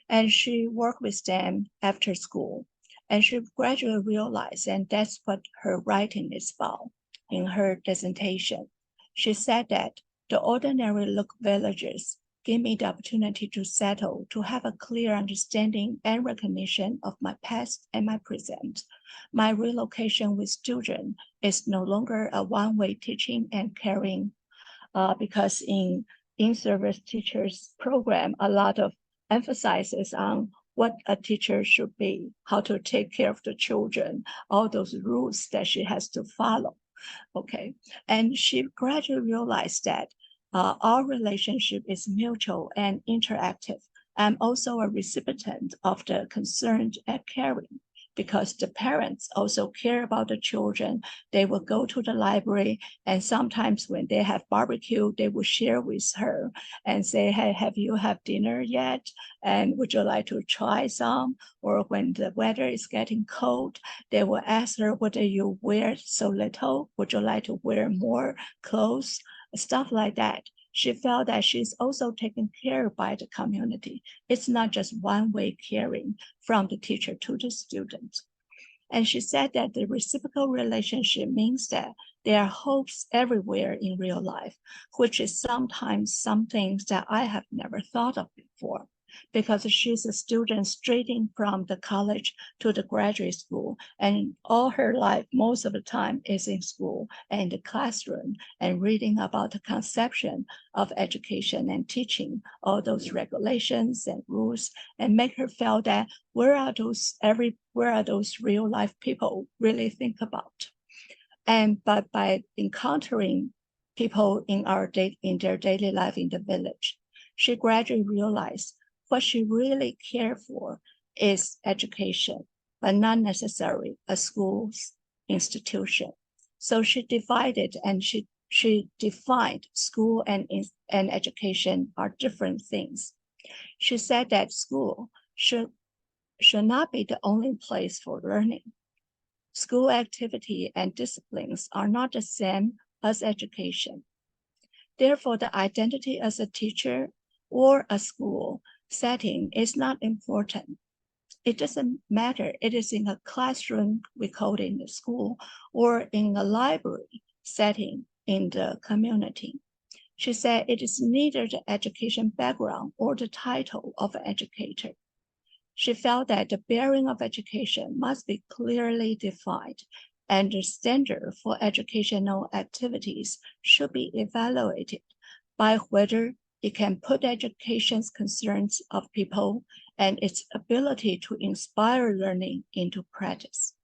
And she worked with them after school. And she gradually realized, and that's what her writing is about in her dissertation. She said that the ordinary look villages give me the opportunity to settle, to have a clear understanding and recognition of my past and my present. My relocation with children is no longer a one-way teaching and caring, because in service teachers program, a lot of emphasis on what a teacher should be, how to take care of the children, all those rules that she has to follow. Okay, and she gradually realized that our relationship is mutual and interactive. I'm also a recipient of the concern and caring, because the parents also care about the children. They will go to the library, and sometimes when they have barbecue, they will share with her and say, hey, have you had dinner yet? And would you like to try some? Or when the weather is getting cold, they will ask her, whether you wear so little, would you like to wear more clothes? Stuff like that. She felt that she's also taken care of by the community. It's not just one-way caring from the teacher to the student. And she said that the reciprocal relationship means that there are hopes everywhere in real life, which is sometimes some things that I have never thought of before, because she's a student straight in from the college to the graduate school, and all her life, most of the time, is in school and in the classroom and reading about the conception of education and teaching, all those regulations and rules, and make her feel that where are those real life people really think about? But by encountering people in their daily life in the village, she gradually realized what she really cared for is education, but not necessarily a school's institution. So she divided and she defined school and education are different things. She said that school should not be the only place for learning. School activity and disciplines are not the same as education. Therefore, the identity as a teacher or a school setting is not important. It doesn't matter. It is in a classroom, we call it in the school, or in a library setting in the community. She said it is neither the education background or the title of an educator. She felt that the bearing of education must be clearly defined, and the standard for educational activities should be evaluated by whether it can put education's concerns of people and its ability to inspire learning into practice.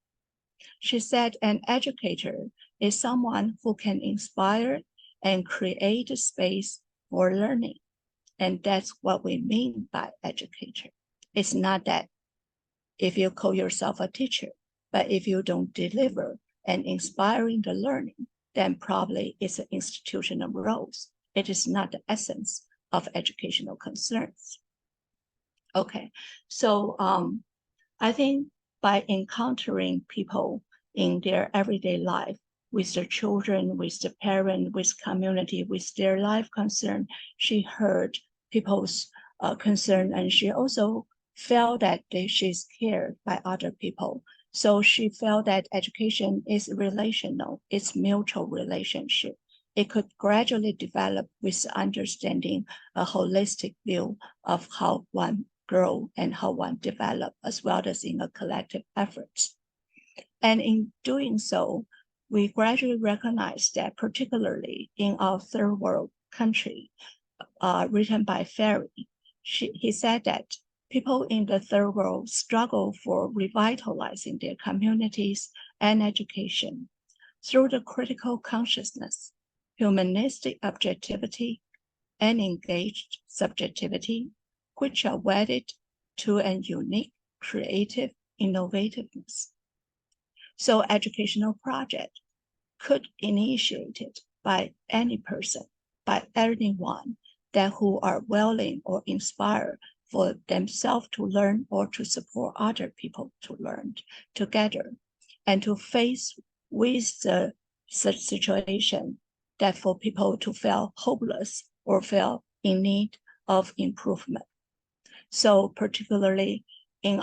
She said an educator is someone who can inspire and create a space for learning. And that's what we mean by educator. It's not that if you call yourself a teacher, but if you don't deliver and inspiring the learning, then probably it's an institutional roles. It is not the essence of educational concerns. Okay, so I think by encountering people in their everyday life, with their children, with the parent, with community, with their life concern, she heard people's concern, and she also felt that she's cared by other people. So she felt that education is relational, it's mutual relationship. It could gradually develop with understanding a holistic view of how one grow and how one develop, as well as in a collective efforts. And in doing so, we gradually recognize that particularly in our third world country, written by Sari, he said that people in the third world struggle for revitalizing their communities and education through the critical consciousness, humanistic objectivity, and engaged subjectivity, which are wedded to an unique, creative innovativeness. So educational project could initiated by any person, by anyone that who are willing or inspired for themselves to learn or to support other people to learn together and to face with the such situation that for people to feel hopeless or feel in need of improvement. So particularly in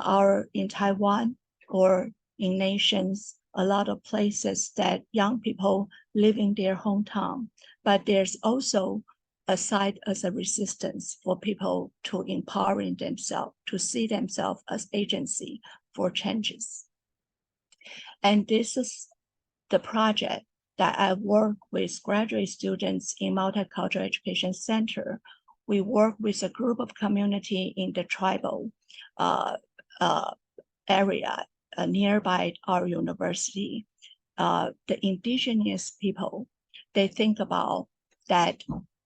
Taiwan or in nations, a lot of places that young people live in their hometown, but there's also a side as a resistance for people to empowering themselves, to see themselves as agency for changes. And this is the project that I work with graduate students in Multicultural Education Center. We work with a group of community in the tribal area nearby our university. The indigenous people, they think about that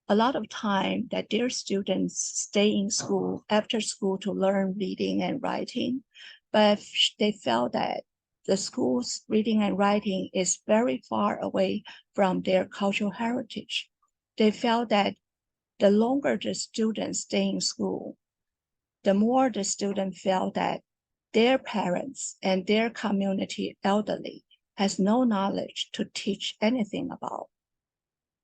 a lot of time that their students stay in school after school to learn reading and writing, but they felt that the school's reading and writing is very far away from their cultural heritage. They felt that the longer the students stay in school, the more the student felt that their parents and their community elderly has no knowledge to teach anything about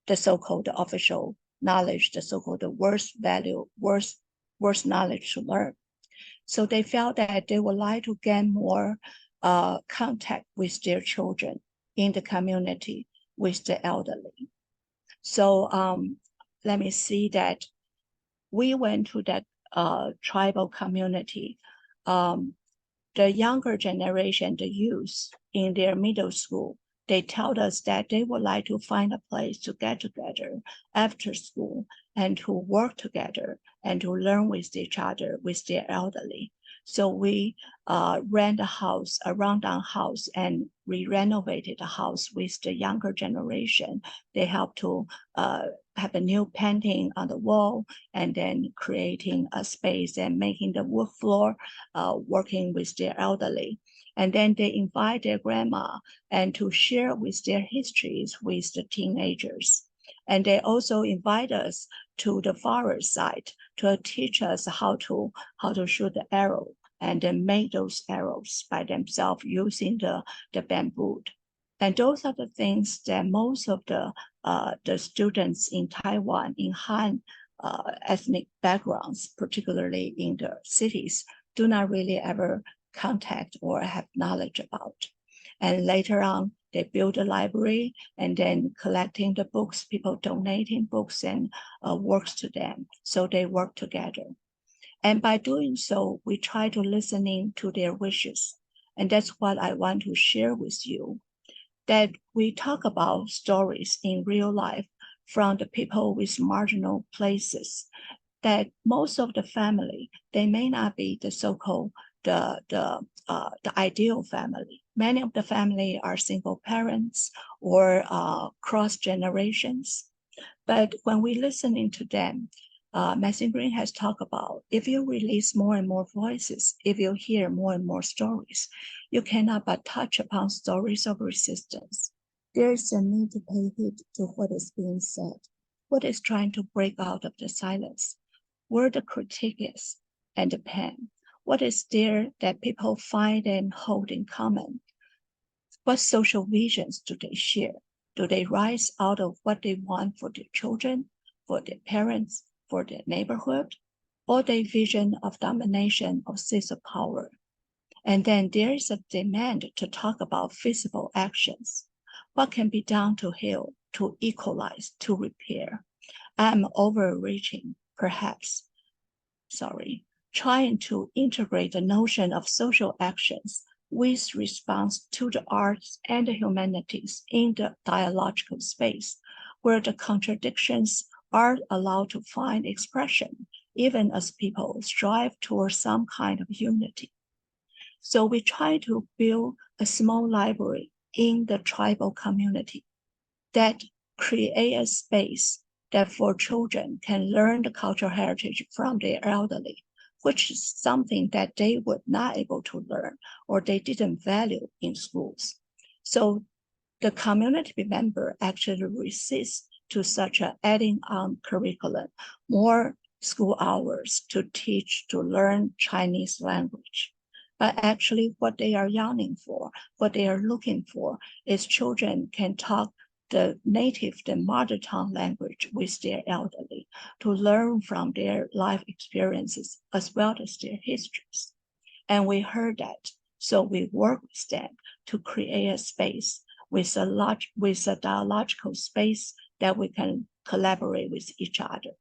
the so-called official knowledge, the so-called worst value, worst knowledge to learn. So they felt that they would like to gain more contact with their children in the community, with the elderly. So let me see that we went to that tribal community. The younger generation, the youth in their middle school, they told us that they would like to find a place to get together after school and to work together and to learn with each other, with their elderly. So we rent a house, a rundown house, and we renovated the house with the younger generation. They helped to have a new painting on the wall and then creating a space and making the wood floor, working with their elderly. And then they invite their grandma and to share with their histories with the teenagers. And they also invite us to the forest side to teach us how to shoot the arrow and then make those arrows by themselves using the bamboo. And those are the things that most of the students in Taiwan, in Han ethnic backgrounds, particularly in the cities, do not really ever contact or have knowledge about. And later on, they build a library and then collecting the books, people donating books and works to them. So they work together. And by doing so, we try to listening to their wishes. And that's what I want to share with you, that we talk about stories in real life from the people with marginal places, that most of the family, they may not be the so-called the ideal family. Many of the family are single parents or cross generations. But when we listening to them, Maxine Green has talked about, if you release more and more voices, if you hear more and more stories, you cannot but touch upon stories of resistance. There is a need to pay heed to what is being said, what is trying to break out of the silence, where the critique is and the pain, what is there that people find and hold in common, what social visions do they share? Do they rise out of what they want for their children, for their parents, for their neighborhood, or their vision of domination or seats of power? And then there is a demand to talk about feasible actions. What can be done to heal, to equalize, to repair? I'm overreaching, perhaps, trying to integrate the notion of social actions with response to the arts and the humanities in the dialogical space, where the contradictions are allowed to find expression, even as people strive towards some kind of unity. So we try to build a small library in the tribal community that create a space that for children can learn the cultural heritage from their elderly, which is something that they were not able to learn or they didn't value in schools. So the community member actually resists to such a adding on curriculum, more school hours to teach, to learn Chinese language. But actually what they are yearning for, what they are looking for is children can talk the native, the mother tongue language with their elderly, to learn from their life experiences as well as their histories. And we heard that, so we work with them to create a space with a dialogical space that we can collaborate with each other.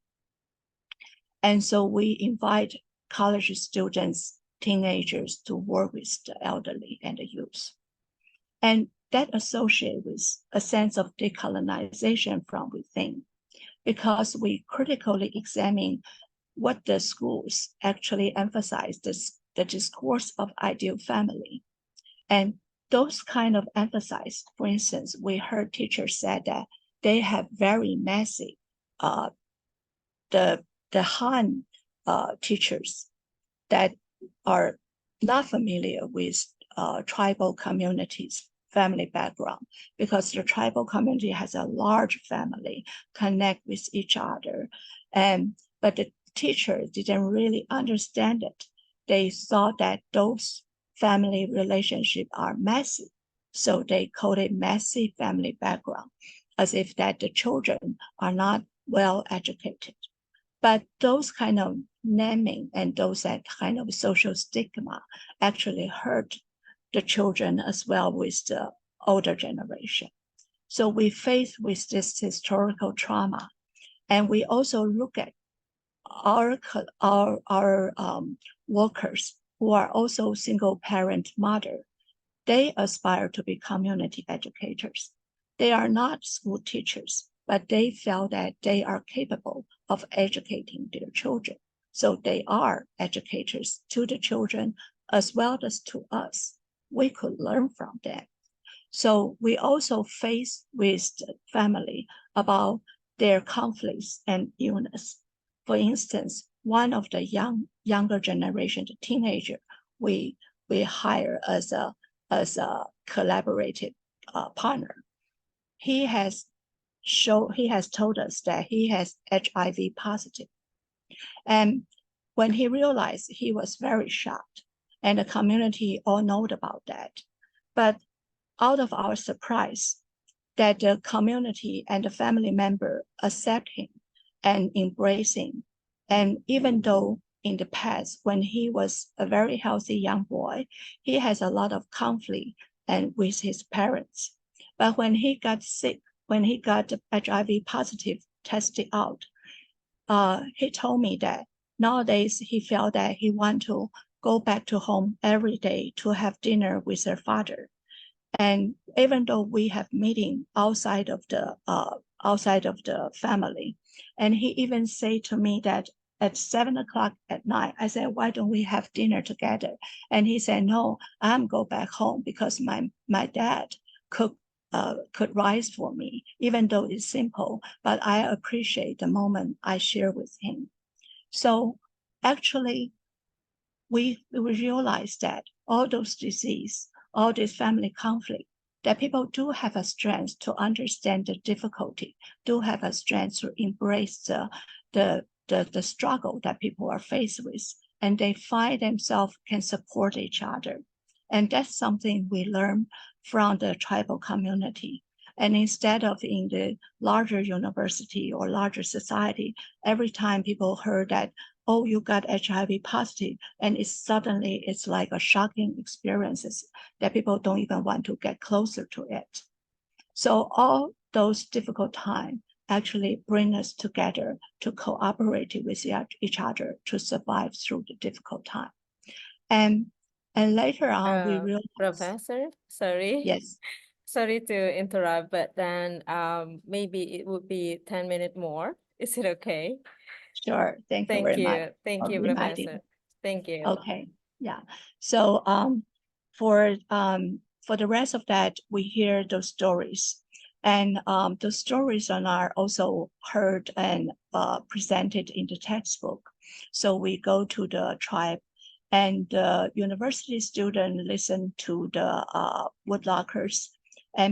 And so we invite college students, teenagers to work with the elderly and the youth. And that associates with a sense of decolonization from within, because we critically examine what the schools actually emphasize, the discourse of ideal family. And those kind of emphasis, for instance, we heard teachers said that they have very messy, the Han teachers that are not familiar with tribal communities, family background, because the tribal community has a large family, connect with each other. But the teacher didn't really understand it. They thought that those family relationships are messy. So they called it messy family background, as if that the children are not well educated. But those kind of naming and those that kind of social stigma actually hurt the children as well with the older generation. So we face with this historical trauma, and we also look at our workers who are also single parent mother. They aspire to be community educators. They are not school teachers, but they feel that they are capable of educating their children. So they are educators to the children as well as to us. We could learn from them. So we also face with the family about their conflicts and illness. For instance, one of the younger generation, the teenager, we hire as a collaborative partner. He has told us that he has HIV positive. And when he realized, he was very shocked, and the community all know about that. But out of our surprise that the community and the family member accept him and embrace him. And even though in the past, when he was a very healthy young boy, he has a lot of conflict and with his parents. But when he got sick, when he got HIV positive tested out, he told me that nowadays he felt that he want to go back to home every day to have dinner with their father. And even though we have meeting outside of the family, and he even said to me that at 7 o'clock at night, I said, why don't we have dinner together? And he said, no, I'm go back home because my dad cook rice for me, even though it's simple, but I appreciate the moment I share with him. So actually, we realize that all those disease, all this family conflict, that people do have a strength to understand the difficulty, do have a strength to embrace the struggle that people are faced with, and they find themselves can support each other. And that's something we learn from the tribal community. And instead of in the larger university or larger society, every time people heard that, oh, you got HIV positive, and it's like a shocking experiences that people don't even want to get closer to it. So all those difficult times actually bring us together to cooperate with each other to survive through the difficult time. And later on, we realized, Professor, sorry. yes, Sorry to interrupt, but then maybe it would be 10 minutes more. Is it okay? sure. Thank you Thank very you. much Thank for you, reminding. Professor. Thank you. Okay, yeah. So for the rest of that, we hear those stories, and those stories are also heard and presented in the textbook. So we go to the tribe, and the university student listen to the woodlockers,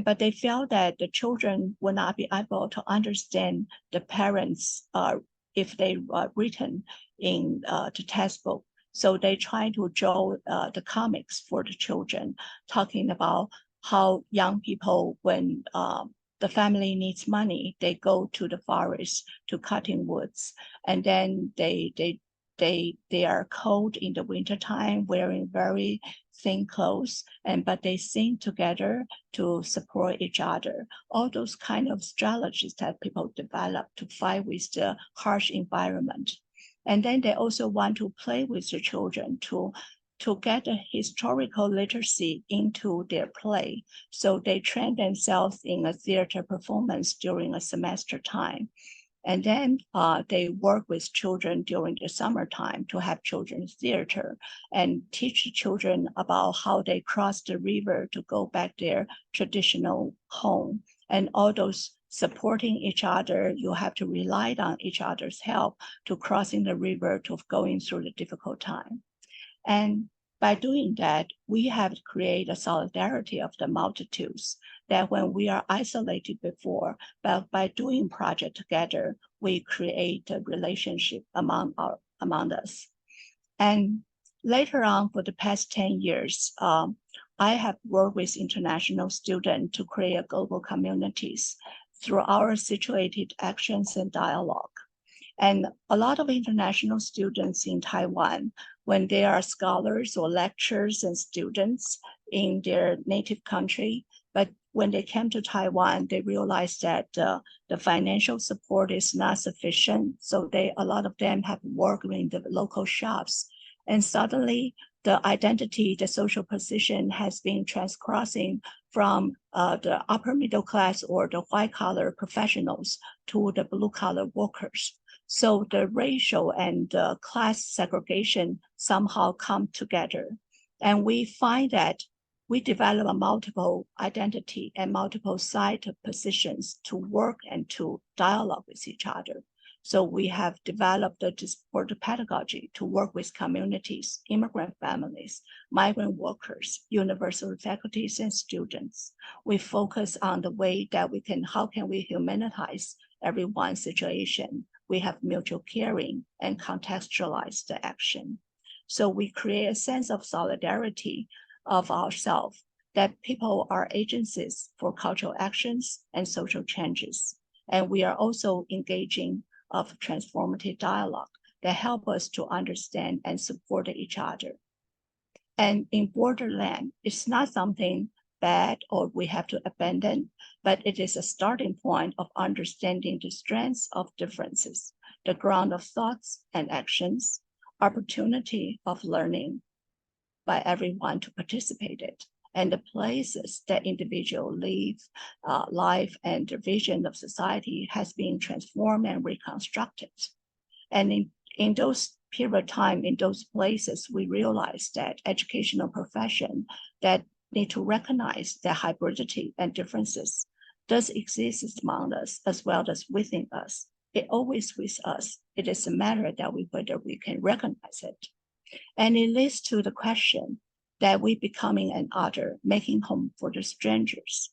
but they felt that the children would not be able to understand the parents if they written in the textbook. So they try to draw the comics for the children, talking about how young people, when the family needs money, they go to the forest to cutting woods, and then they are cold in the wintertime, wearing very thin clothes, but they sing together to support each other. All those kind of strategies that people develop to fight with the harsh environment. And then they also want to play with the children to get a historical literacy into their play. So they train themselves in a theater performance during a semester time. And then they work with children during the summertime to have children's theater and teach children about how they cross the river to go back their traditional home. And all those supporting each other, you have to rely on each other's help to crossing the river, to going through the difficult time. And by doing that, we have created a solidarity of the multitudes that when we are isolated before, but by doing project together, we create a relationship among us. And later on, for the past 10 years, I have worked with international students to create global communities through our situated actions and dialogue. And a lot of international students in Taiwan, when they are scholars or lecturers and students in their native country, but when they came to Taiwan, they realized that the financial support is not sufficient. So a lot of them have worked in the local shops. And suddenly the identity, the social position has been transcrossing from the upper middle class or the white collar professionals to the blue collar workers. So the racial and class segregation somehow come together. And we find that we develop a multiple identity and multiple side positions to work and to dialogue with each other. So we have developed the supported pedagogy to work with communities, immigrant families, migrant workers, university faculties, and students. We focus on the way that how can we humanize everyone's situation. We have mutual caring and contextualize the action. So we create a sense of solidarity of ourselves that people are agencies for cultural actions and social changes. And we are also engaging of transformative dialogue that help us to understand and support each other. And in borderland, it's not something bad or we have to abandon, but it is a starting point of understanding the strengths of differences, the ground of thoughts and actions, opportunity of learning by everyone to participate in, and the places that individuals live, life and the vision of society has been transformed and reconstructed. And in those period of time, in those places, we realize that educational profession that need to recognize that hybridity and differences does exist among us as well as within us. It always with us. It is a matter that whether we can recognize it. And it leads to the question that we becoming an other, making home for the strangers.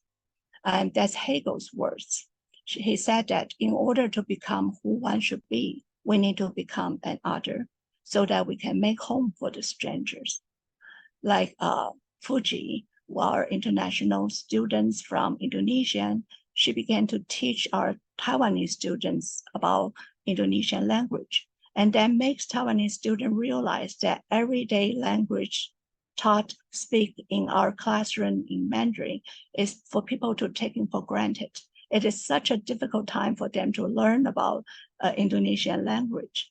And that's Hegel's words. He said that in order to become who one should be, we need to become an other so that we can make home for the strangers. Like Fuji, our international students from Indonesia, she began to teach our Taiwanese students about Indonesian language. And that makes Taiwanese students realize that everyday language taught, speak in our classroom in Mandarin is for people to take it for granted. It is such a difficult time for them to learn about Indonesian language.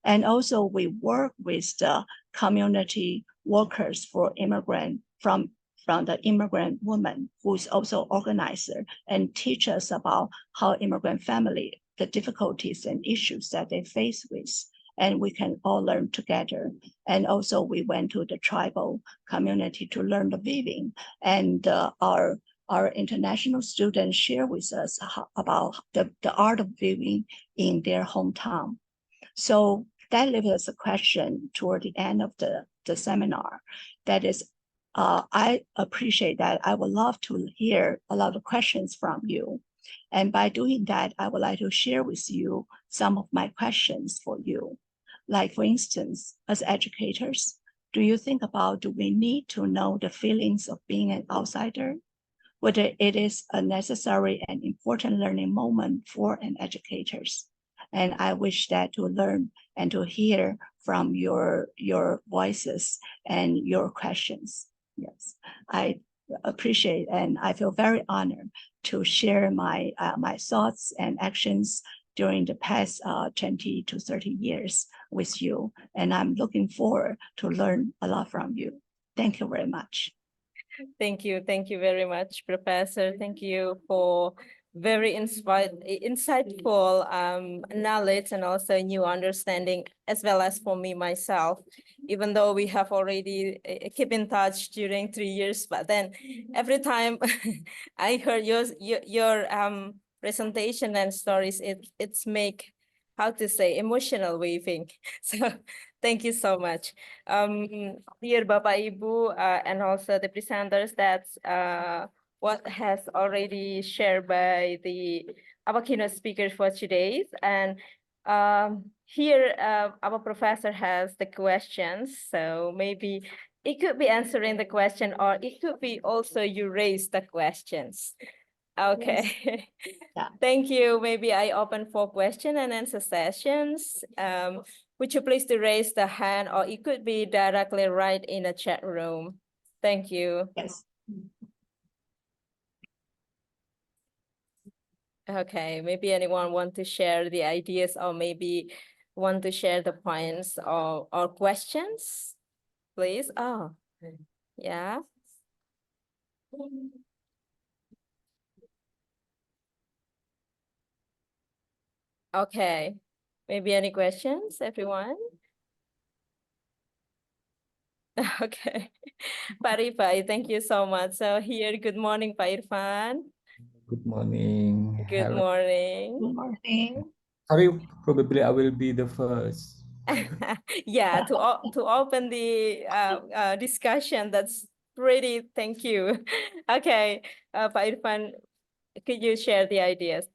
And also we work with the community workers for immigrant from the immigrant woman who is also organizer and teach us about how immigrant family, the difficulties and issues that they face with, and we can all learn together. And also we went to the tribal community to learn the weaving, and our international students share with us about the art of weaving in their hometown. So that leaves us a question toward the end of the seminar. That is, I appreciate that. I would love to hear a lot of questions from you. And by doing that, I would like to share with you some of my questions for you. Like, for instance, as educators, do you think about, do we need to know the feelings of being an outsider? Whether it is a necessary and important learning moment for an educators. And I wish that to learn and to hear from your voices and your questions. Yes, I appreciate and I feel very honored to share my thoughts and actions during the past 20 to 30 years with you. And I'm looking forward to learn a lot from you. Thank you very much. Thank you. Thank you very much, Professor. Thank you for very insightful knowledge and also new understanding, as well as for me myself, even though we have already keep in touch during 3 years, but then every time I heard your presentation and stories, it's make, how to say, emotional waving. So thank you so much. Dear Bapak Ibu and also the presenters, that's what has already shared by our keynote speakers for today. And here our professor has the questions, so maybe it could be answering the question, or it could be also you raise the questions. Okay. Yes. Yeah. Thank you. Maybe I open for question and answer sessions. Would you please to raise the hand, or it could be directly right in the chat room. Thank you. Yes. Okay, maybe anyone want to share the ideas, or maybe want to share the points or questions, please. Oh, yeah. Okay, maybe any questions, everyone? Okay, Pak Rifai, thank you so much. So here, good morning, Pak Irfan. Good morning. Good Hello. morning. Good morning. Sorry, probably I will be the first. Yeah, to open the discussion, that's pretty, thank you. Okay, Pak Irfan, could you share the ideas?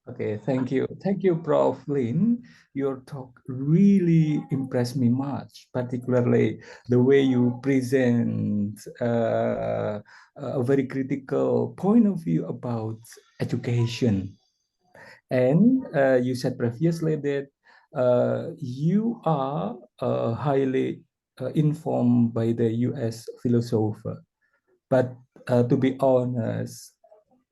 Okay, thank you. Thank you, Prof. Lien. Your talk really impressed me much, particularly the way you present a very critical point of view about education. And you said previously that you are highly informed by the US philosopher. But to be honest,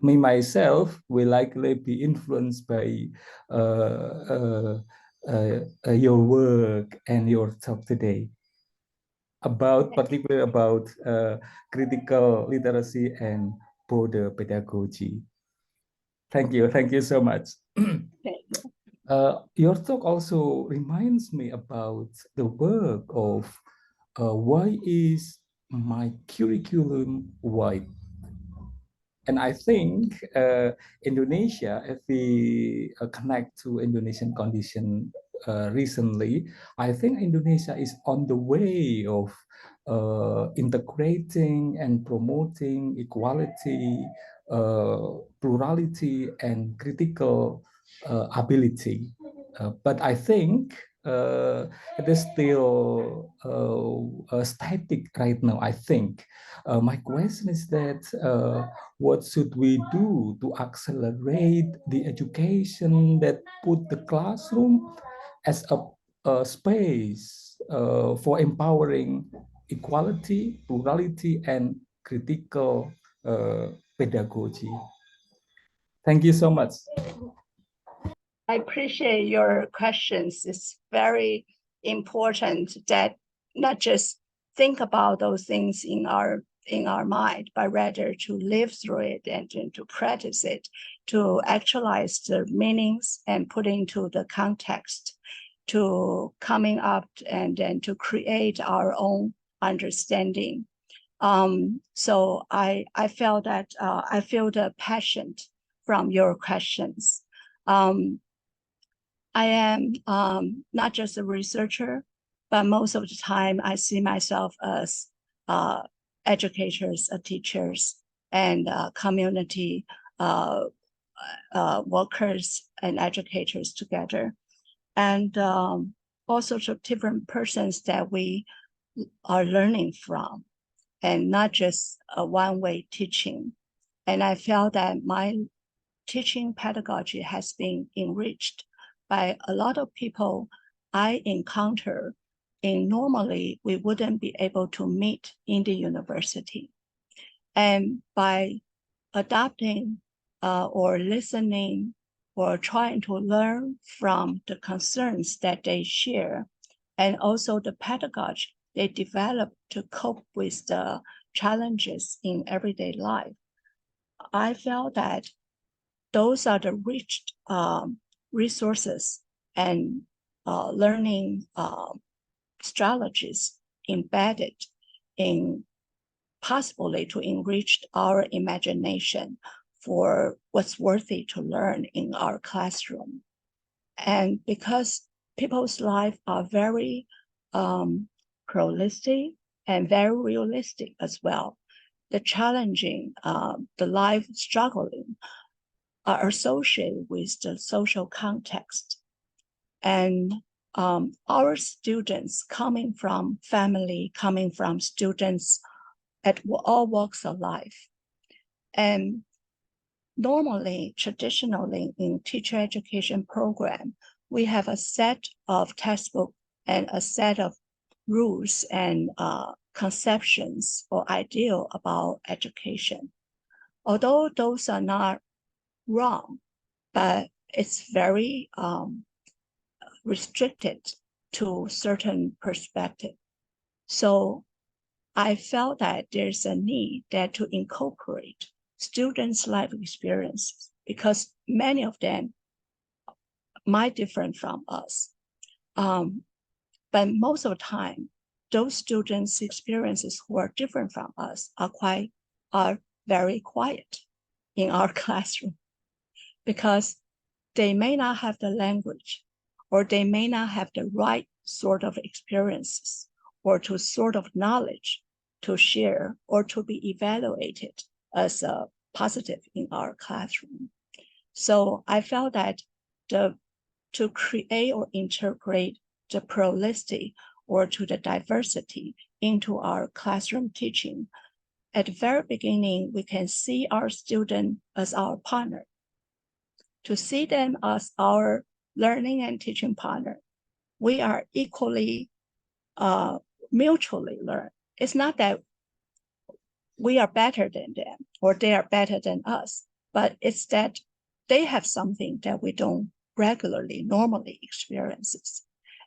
me myself will likely be influenced by your work and your talk today about particularly about critical literacy and border pedagogy. Thank you so much. Your talk also reminds me about the work of why is my curriculum white? And I think Indonesia, if we connect to Indonesian condition recently, I think Indonesia is on the way of integrating and promoting equality, plurality, and critical ability. But I think it is still static right now, I think. My question is that what should we do to accelerate the education that put the classroom as a space for empowering equality, plurality, and critical pedagogy? Thank you so much. I appreciate your questions. It's very important that not just think about those things in our mind, but rather to live through it and to practice it, to actualize the meanings and put into the context, to coming up and then to create our own understanding. So I felt that I feel the passion from your questions. I am not just a researcher, but most of the time I see myself as educators, teachers, and community workers and educators together. And all sorts of different persons that we are learning from, and not just a one-way teaching. And I felt that my teaching pedagogy has been enriched by a lot of people I encounter and normally we wouldn't be able to meet in the university. And by adopting or listening or trying to learn from the concerns that they share, and also the pedagogy they develop to cope with the challenges in everyday life, I felt that those are the rich resources and learning strategies embedded in possibly to enrich our imagination for what's worthy to learn in our classroom. And because people's lives are very pluralistic and very realistic as well, the challenging, the life struggling are associated with the social context. And our students coming from family, coming from students at all walks of life. And normally, traditionally in teacher education program, we have a set of textbook and a set of rules and conceptions or ideal about education. Although those are not wrong, but it's very restricted to certain perspective. So I felt that there's a need that to incorporate students' life experiences because many of them might differ from us. But most of the time, those students' experiences who are different from us are very quiet in our classroom because they may not have the language or they may not have the right sort of experiences or to sort of knowledge to share or to be evaluated as a positive in our classroom. So I felt that to create or integrate the plurality or to the diversity into our classroom teaching, at the very beginning, we can see our student as our partner. To see them as our learning and teaching partner, we are equally mutually learn. It's not that we are better than them or they are better than us, but it's that they have something that we don't regularly, normally experiences.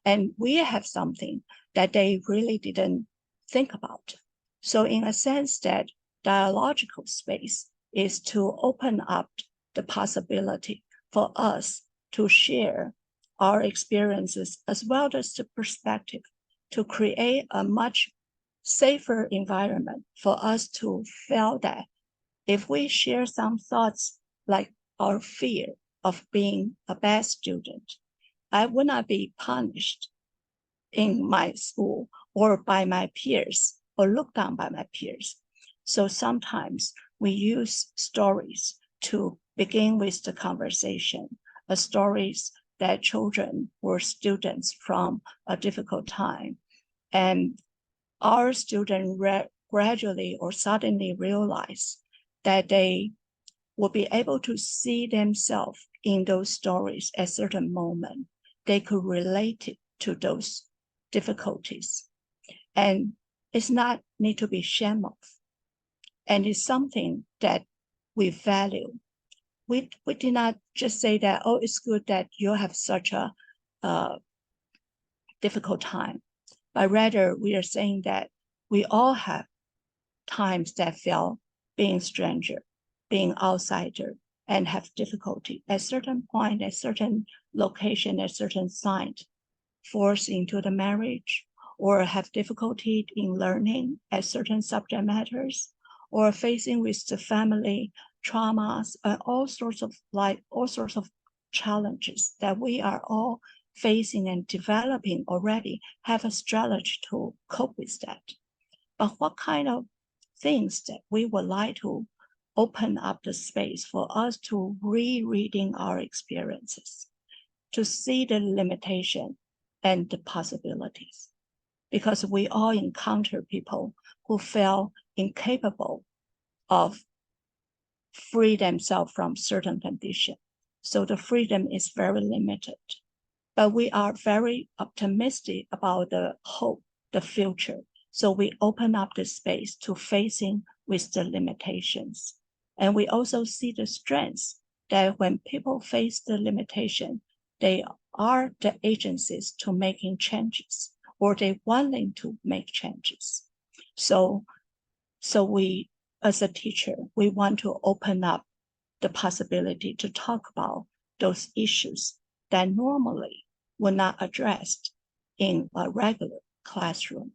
And we have something that they really didn't think about. So in a sense that dialogical space is to open up the possibility for us to share our experiences as well as the perspective to create a much safer environment for us to feel that if we share some thoughts like our fear of being a bad student, I would not be punished in my school or by my peers or looked down by my peers. So sometimes we use stories to begin with the conversation, stories that children or students from a difficult time. And our students gradually or suddenly realize that they will be able to see themselves in those stories at a certain moment. They could relate it to those difficulties. And it's not need to be shame of. And it's something that we value. We did not just say that, oh, it's good that you have such a difficult time, but rather we are saying that we all have times that feel being stranger, being outsider, and have difficulty at certain point, at certain location, at certain site, forced into the marriage, or have difficulty in learning at certain subject matters, or facing with the family traumas, and all sorts of challenges that we are all facing and developing already, have a strategy to cope with that. But what kind of things that we would like to open up the space for us to rereading our experiences, to see the limitation and the possibilities, because we all encounter people who feel incapable of free themselves from certain condition. So the freedom is very limited, but we are very optimistic about the hope, the future. So we open up the space to facing with the limitations. And we also see the strengths that when people face the limitation, they are the agencies to making changes, or they wanting to make changes. So we, as a teacher, we want to open up the possibility to talk about those issues that normally were not addressed in a regular classroom.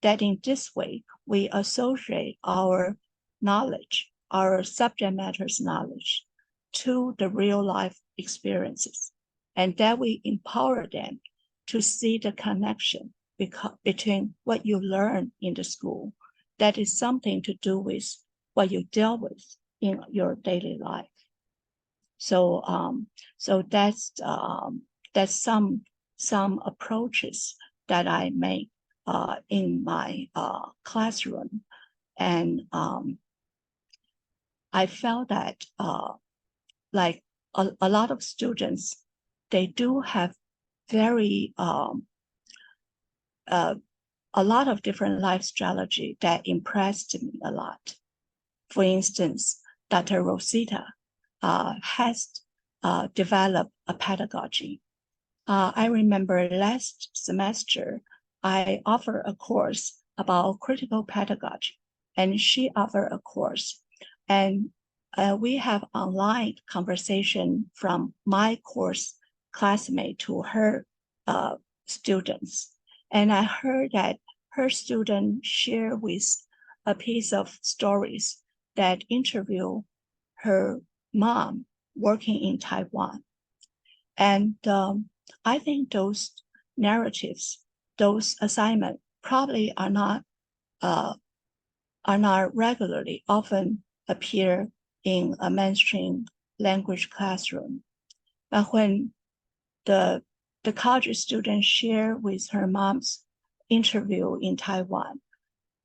That in this way, we associate our knowledge, our subject matters knowledge, to the real life experiences, and that we empower them to see the connection between what you learn in the school, that is something to do with what you deal with in your daily life. So that's some approaches that I make in my classroom, and I felt that like a lot of students, they do have very a lot of different life strategy that impressed me a lot. For instance, Dr. Rosita has developed a pedagogy. I remember last semester, I offered a course about critical pedagogy, and she offered a course. And we have online conversation from my course classmate to her students. And I heard that her student shared with a piece of stories that interview her mom working in Taiwan. And I think those narratives, those assignments probably are not regularly often appear in a mainstream language classroom. But when the college student shared with her mom's interview in Taiwan,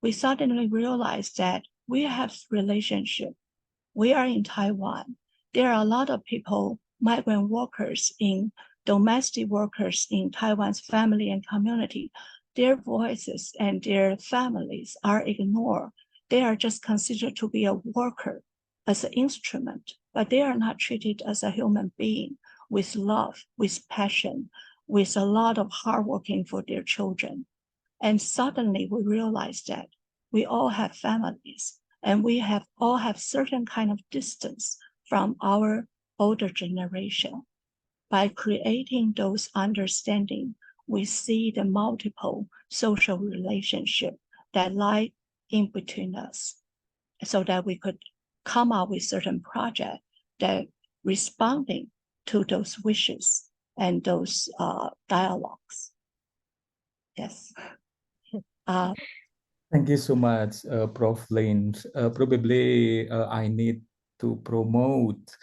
we suddenly realized that we have relationship. We are in Taiwan. There are a lot of people, migrant workers, domestic workers in Taiwan's family and community. Their voices and their families are ignored. They are just considered to be a worker, as an instrument, but they are not treated as a human being with love, with passion, with a lot of hard working for their children. And suddenly we realized that we all have families and we all have certain kind of distance from our older generation. By creating those understanding, we see the multiple social relationship that lie in between us so that we could come up with certain project that responding to those wishes and those dialogues. Yes. Thank you so much, Prof. Lien. Probably I need to promote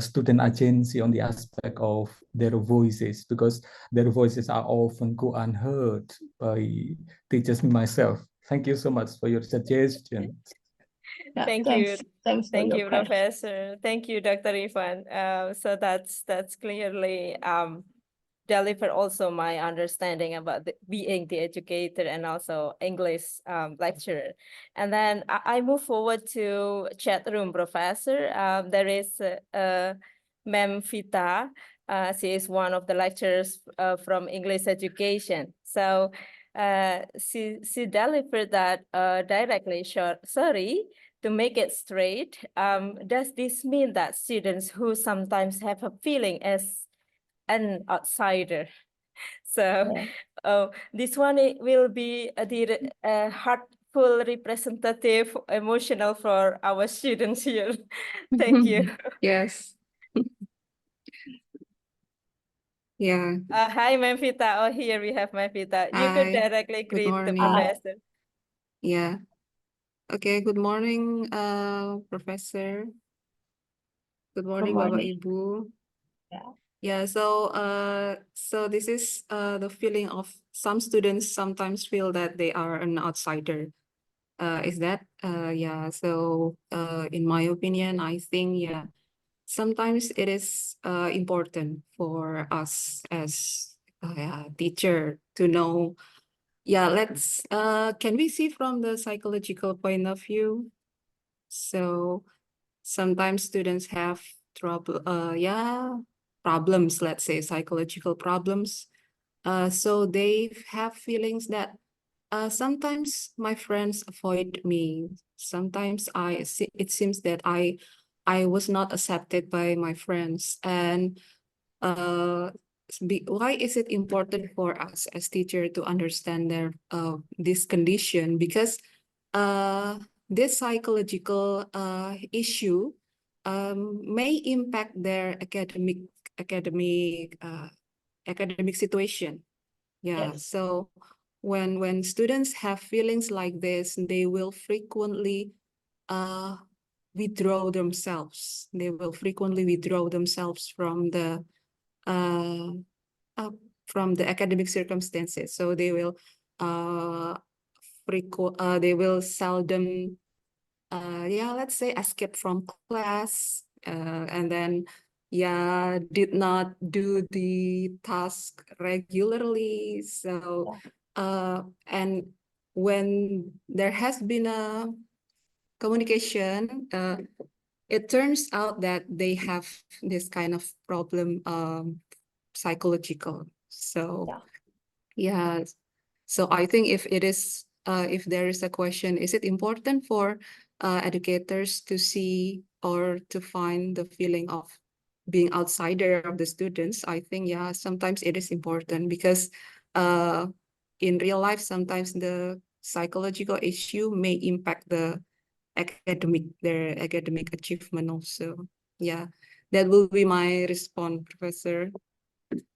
student agency on the aspect of their voices, because their voices are often go unheard by teachers myself. Thank you so much for your suggestion. Yeah, Thank thanks. you. Thanks for Thank your you, question. Professor. Thank you, Dr. Irfan. So that's clearly deliver also my understanding about being the educator and also English lecturer. And then I move forward to chat room, Professor. There is M.Pd. She is one of the lecturers from English education. So she delivered that directly. Sorry. To make it straight, does this mean that students who sometimes have a feeling as an outsider? So this one will be a heartful representative, emotional for our students here. Thank you. Yes. Yeah. Hi, M.Pd. Oh, here we have M.Pd. You could Hi. directly Good greet the morning. professor. Yeah. Okay. Good morning, Professor. Good morning, Bapak morning. Ibu. Yeah. Yeah. So this is the feeling of some students sometimes feel that they are an outsider. Is that yeah? So in my opinion, I think yeah. Sometimes it is important for us as a teacher to know. Yeah, can we see from the psychological point of view? So sometimes students have problems, let's say psychological problems. So they have feelings that sometimes my friends avoid me. Sometimes it seems that I was not accepted by my friends. And why is it important for us as teacher to understand this condition? Because this psychological issue may impact their academic situation. Yeah. Yes. So when students have feelings like this, they will frequently withdraw themselves. They will frequently withdraw themselves from the academic circumstances. So they will seldom let's say escape from class, and then did not do the task regularly. So and when there has been a communication, it turns out that they have this kind of problem, psychological. So so I think if there is a question, is it important for educators to see or to find the feeling of being outsider of the students? I think sometimes it is important, because in real life sometimes the psychological issue may impact their academic achievement also. Yeah, that will be my response, Professor.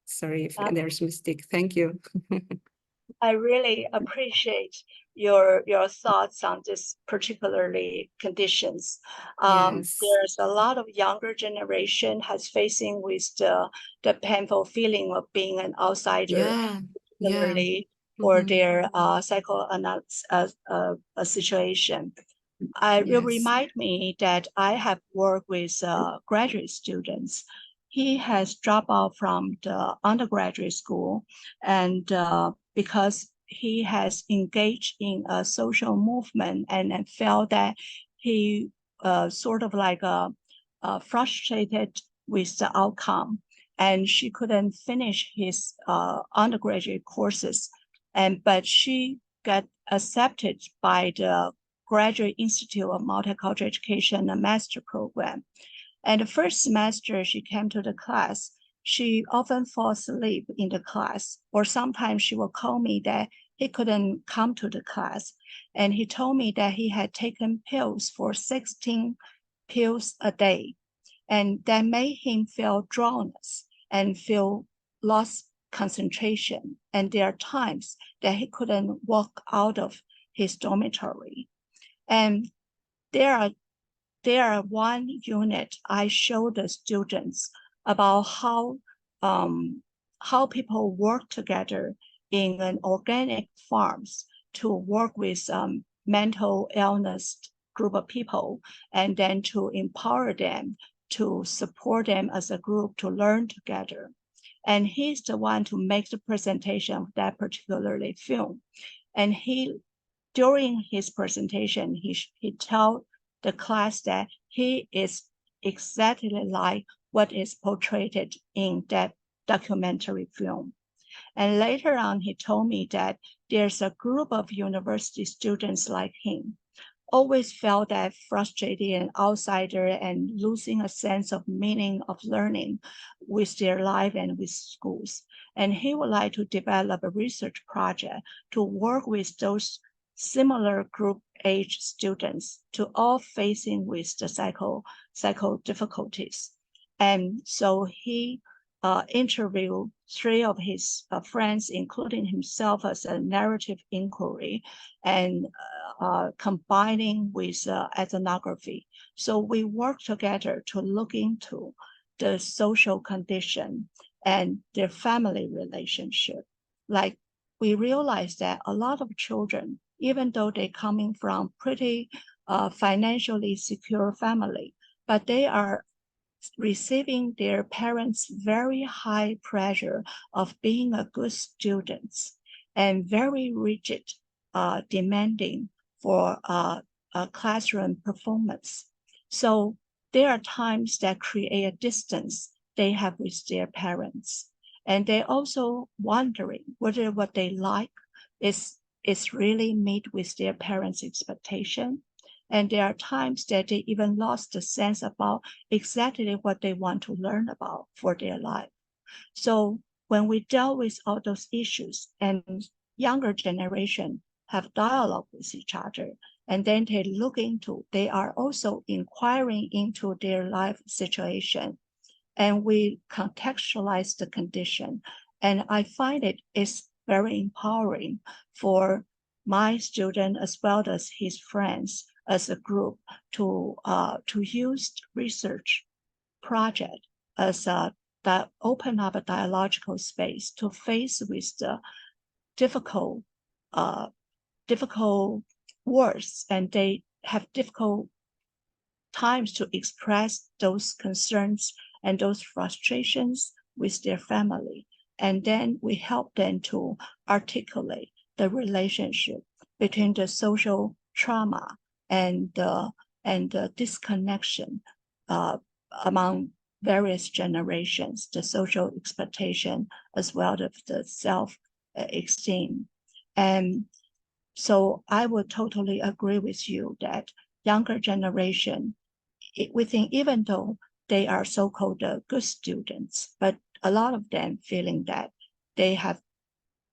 Sorry if there's mistake. Thank you. I really appreciate your thoughts on this particularly conditions. Yes. There's a lot of younger generation has facing with the painful feeling of being an outsider, Yeah. particularly for Mhm. their psychoanalysis situation. It Yes. remind me that I have worked with graduate students. He has dropped out from the undergraduate school, and because he has engaged in a social movement and felt that he sort of like frustrated with the outcome, and she couldn't finish his undergraduate courses, but she got accepted by the Graduate Institute of Multicultural Education, a master program. And the first semester she came to the class, she often falls asleep in the class, or sometimes she will call me that he couldn't come to the class. And he told me that he had taken pills for 16 pills a day, and that made him feel drownness and feel lost concentration. And there are times that he couldn't walk out of his dormitory. And there are one unit I show the students about how people work together in an organic farms to work with mental illness group of people, and then to empower them, to support them as a group to learn together. And he's the one to make the presentation of that particularly film. And during his presentation, he told the class that he is exactly like what is portrayed in that documentary film. And later on, he told me that there's a group of university students like him, always felt that frustrated and outsider and losing a sense of meaning of learning with their life and with schools. And he would like to develop a research project to work with those similar group age students to all facing with the psycho difficulties. And so he interviewed 3 of his friends, including himself, as a narrative inquiry and combining with ethnography. So we work together to look into the social condition and their family relationship. Like, we realize that a lot of children, even though they're coming from pretty financially secure family, but they are receiving their parents' very high pressure of being a good student and very rigid, demanding for a classroom performance. So there are times that create a distance they have with their parents. And they also wondering whether what they like is really meet with their parents' expectation. And there are times that they even lost the sense about exactly what they want to learn about for their life. So when we deal with all those issues and younger generation have dialogue with each other, and then they are also inquiring into their life situation, and we contextualize the condition. And I find it is very empowering for my student as well as his friends as a group to use research project as that open up a dialogical space to face with the difficult words, and they have difficult times to express those concerns and those frustrations with their family. And then we help them to articulate the relationship between the social trauma and the disconnection among various generations, the social expectation, as well as the self-esteem. And so I would totally agree with you that younger generation, even though they are so-called good students, but a lot of them feeling that they have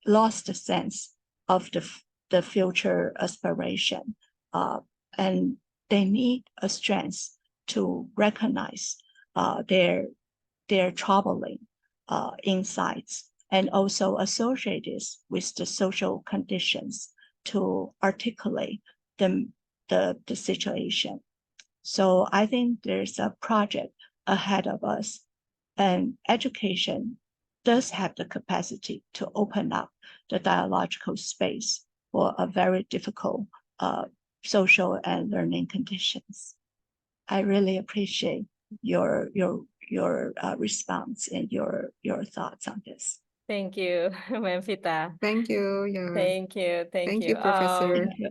lost the sense of the future aspiration, and they need a strength to recognize their troubling insights and also associate this with the social conditions to articulate the situation. So I think there's a project ahead of us, and education does have the capacity to open up the dialogical space for a very difficult social and learning conditions. I really appreciate your response and your thoughts on this. Thank you, M.Pd. Thank you. Yeah. Thank you. Thank you, Professor. Thank you.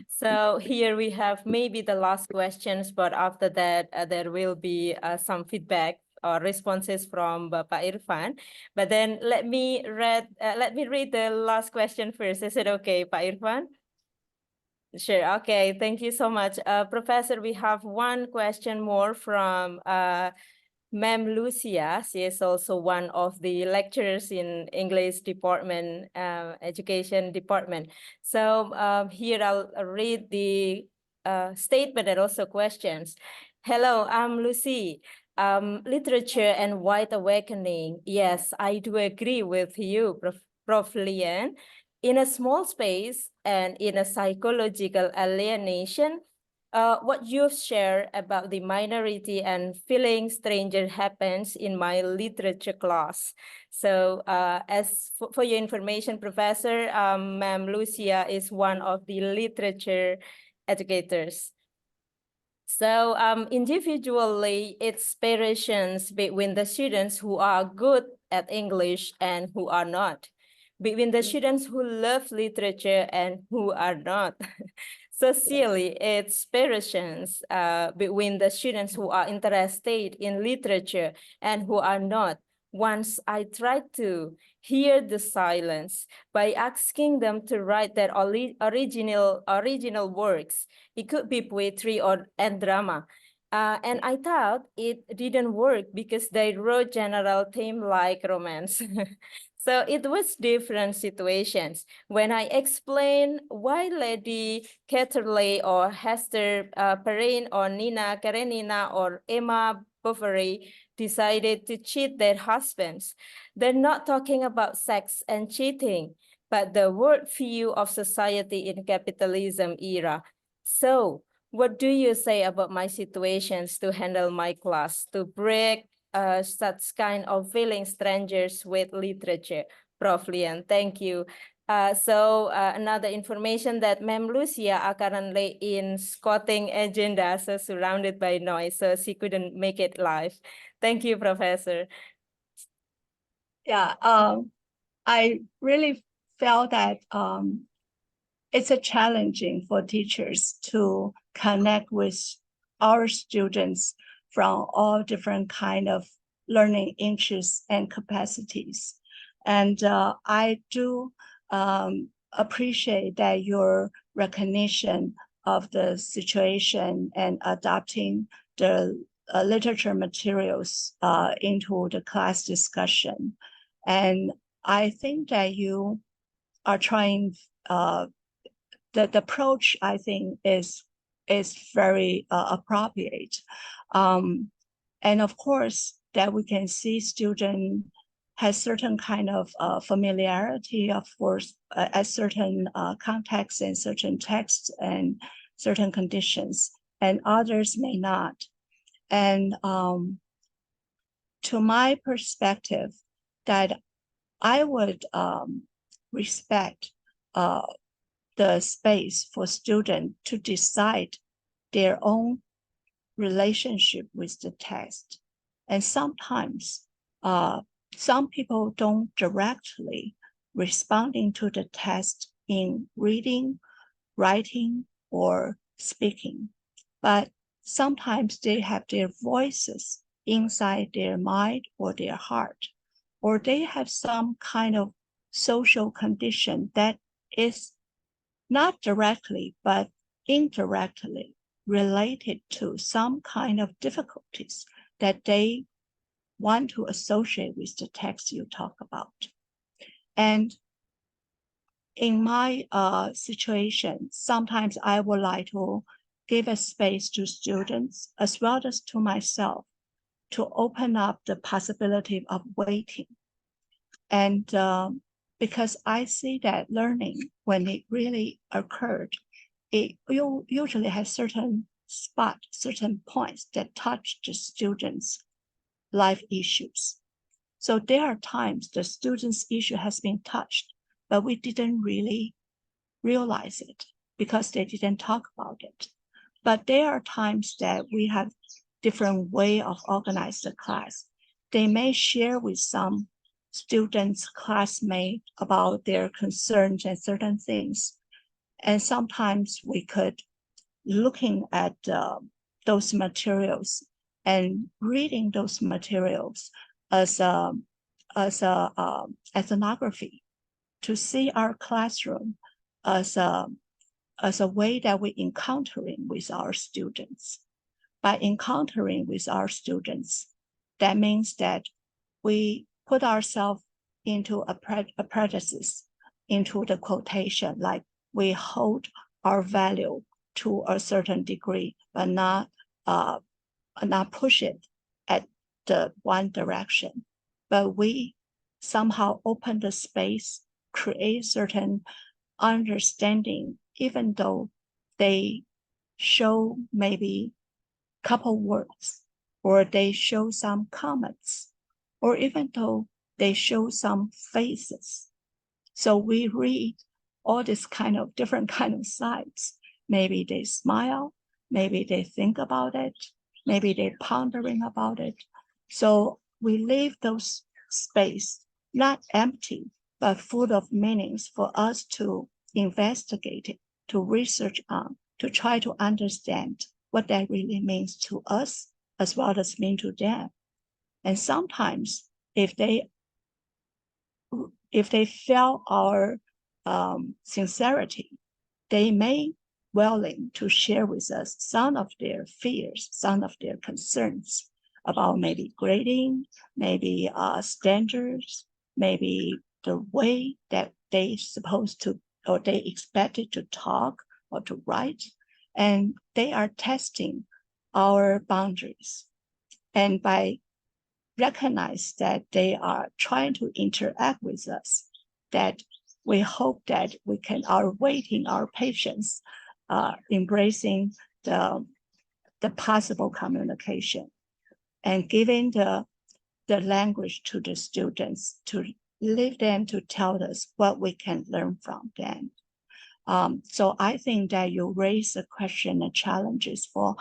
So here we have maybe the last questions, but after that there will be some feedback or responses from Bapak Irfan. But then let me read the last question first. Is it okay, Pak Irfan? Sure. Okay. Thank you so much, Professor. We have one question more from Ma'am Lucia. She is also one of the lecturers in English department, education department. So here I'll read the statement and also questions. Hello, I'm Lucy. Literature and white awakening. Yes, I do agree with you, Prof. Lien. In a small space and in a psychological alienation, what you've shared about the minority and feeling stranger happens in my literature class. So as for your information, Professor, Ma'am Lucia is one of the literature educators. So individually, it's variations between the students who are good at English and who are not, between the students who love literature and who are not. Socially, it's variations between the students who are interested in literature and who are not. Once I tried to hear the silence by asking them to write their original works. It could be poetry and drama. And I thought it didn't work because they wrote general theme like romance. So it was different situations. When I explained why Lady Catterley or Hester Perrine or Nina Karenina or Emma Bovary decided to cheat their husbands, they're not talking about sex and cheating, but the worldview of society in capitalism era. So what do you say about my situations to handle my class, to break such kind of feeling strangers with literature? Prof. Lien, thank you. Another information that Ma'am Lucia are currently in Scotting agenda, so surrounded by noise, so she couldn't make it live. Thank you, Professor. Yeah, I really felt that it's a challenging for teachers to connect with our students from all different kind of learning interests and capacities. And I do appreciate that your recognition of the situation and adopting the literature materials into the class discussion. And I think that you are trying, the approach I think is very appropriate. And of course that we can see student has certain kind of familiarity, of course, at certain contexts and certain texts and certain conditions, and others may not. And to my perspective, that I would respect the space for students to decide their own relationship with the text. And sometimes some people don't directly responding to the text in reading, writing, or speaking, but sometimes they have their voices inside their mind or their heart, or they have some kind of social condition that is not directly but indirectly related to some kind of difficulties that they want to associate with the text you talk about. And in my situation, sometimes I would like to give a space to students as well as to myself to open up the possibility of waiting. And because I see that learning, when it really occurred, it usually has certain points that touch the students' life issues. So there are times the students' issue has been touched, but we didn't really realize it because they didn't talk about it. But there are times that we have different way of organize the class. They may share with some students, classmates about their concerns and certain things. And sometimes we could looking at those materials and reading those materials as ethnography to see our classroom as a way that we encountering with our students. By encountering with our students, that means that we put ourselves into apprentices, into the quotation, like we hold our value to a certain degree, but not push it at the one direction. But we somehow open the space, create certain understanding, even though they show maybe couple words, or they show some comments, or even though they show some faces. So we read all this kind of different kind of sides. Maybe they smile, maybe they think about it, maybe they're pondering about it. So we leave those space, not empty, but full of meanings for us to investigate it, to research on, to try to understand what that really means to us as well as mean to them. And sometimes if they feel our sincerity, they may willing to share with us some of their fears, some of their concerns about maybe grading, maybe standards, maybe the way that they supposed to or they expected to talk or to write. And they are testing our boundaries. And by recognize that they are trying to interact with us, that we hope that we can are waiting our patience, embracing the possible communication and giving the language to the students to leave them to tell us what we can learn from them. So I think that you raise the question and challenges for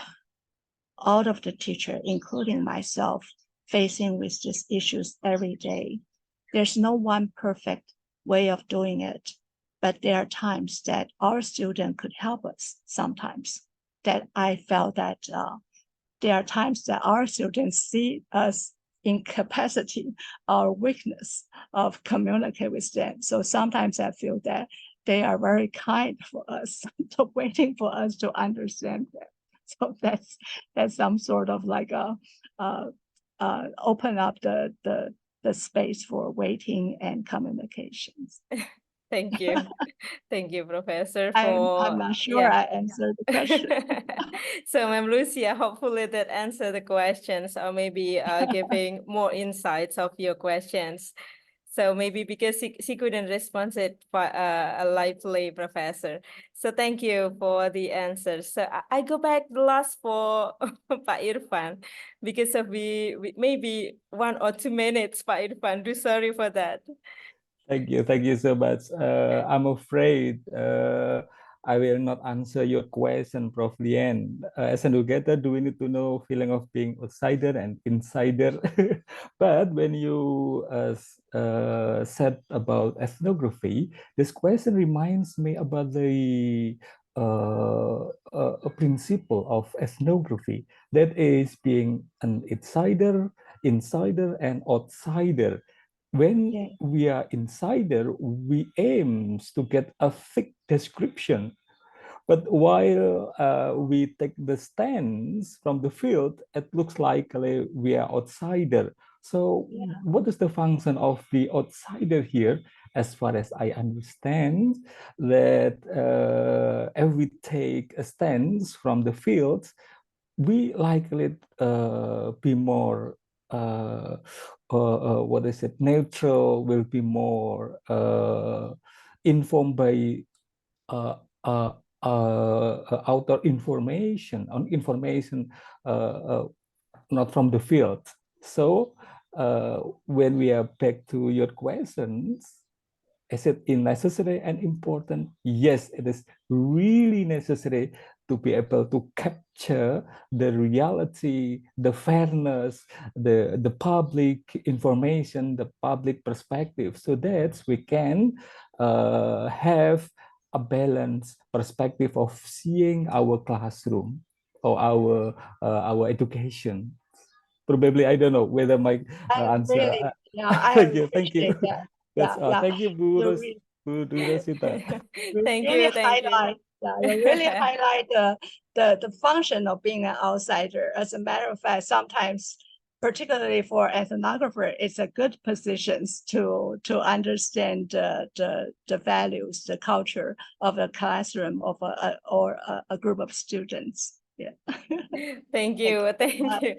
all of the teachers, including myself, facing with these issues every day. There's no one perfect way of doing it, but there are times that our student could help us sometimes, that I felt that there are times that our students see us incapacity or weakness of communicate with them. So sometimes I feel that they are very kind for us, waiting for us to understand them. So that's some sort of like open up the space for waiting and communications. Thank you. Thank you, Professor, I'm not sure I answered the question. So, Ma'am Lucia, hopefully that answered the questions, or maybe giving more insights of your questions. So maybe because she couldn't respond it lively, Professor. So thank you for the answers. So I go back the last for Pak Irfan, because of we maybe 1 or 2 minutes, Pak Irfan. Do sorry for that. Thank you so much. I'm afraid I will not answer your question, Prof. Lien. As an educator, do we need to know feeling of being outsider and insider? But when you said about ethnography, this question reminds me about the a principle of ethnography, that is being an insider, and outsider. When we are insider, we aim to get a thick description. But while we take the stance from the field, it looks like we are outsider. So what is the function of the outsider here? As far as I understand, that if we take a stance from the field, we likely be more what is it, neutral, will be more informed by outer information, on information not from the field. So when we are back to your questions, is it necessary and important? Yes, it is really necessary to be able to capture the reality, the fairness, the public information, the public perspective, so that we can have a balanced perspective of seeing our classroom or our education. Probably, I don't know whether my I answer. really, yeah, I Thank you, thank you. appreciate that. That's Yeah, all. yeah. Thank you, You really, Bu Rosita. Thank really you, thank you. highlight, yeah, you really highlight the function of being an outsider. As a matter of fact, sometimes, particularly for ethnographer, it's a good position to understand the values, the culture of a classroom of a group of students. Yeah. Thank you, thank much. you.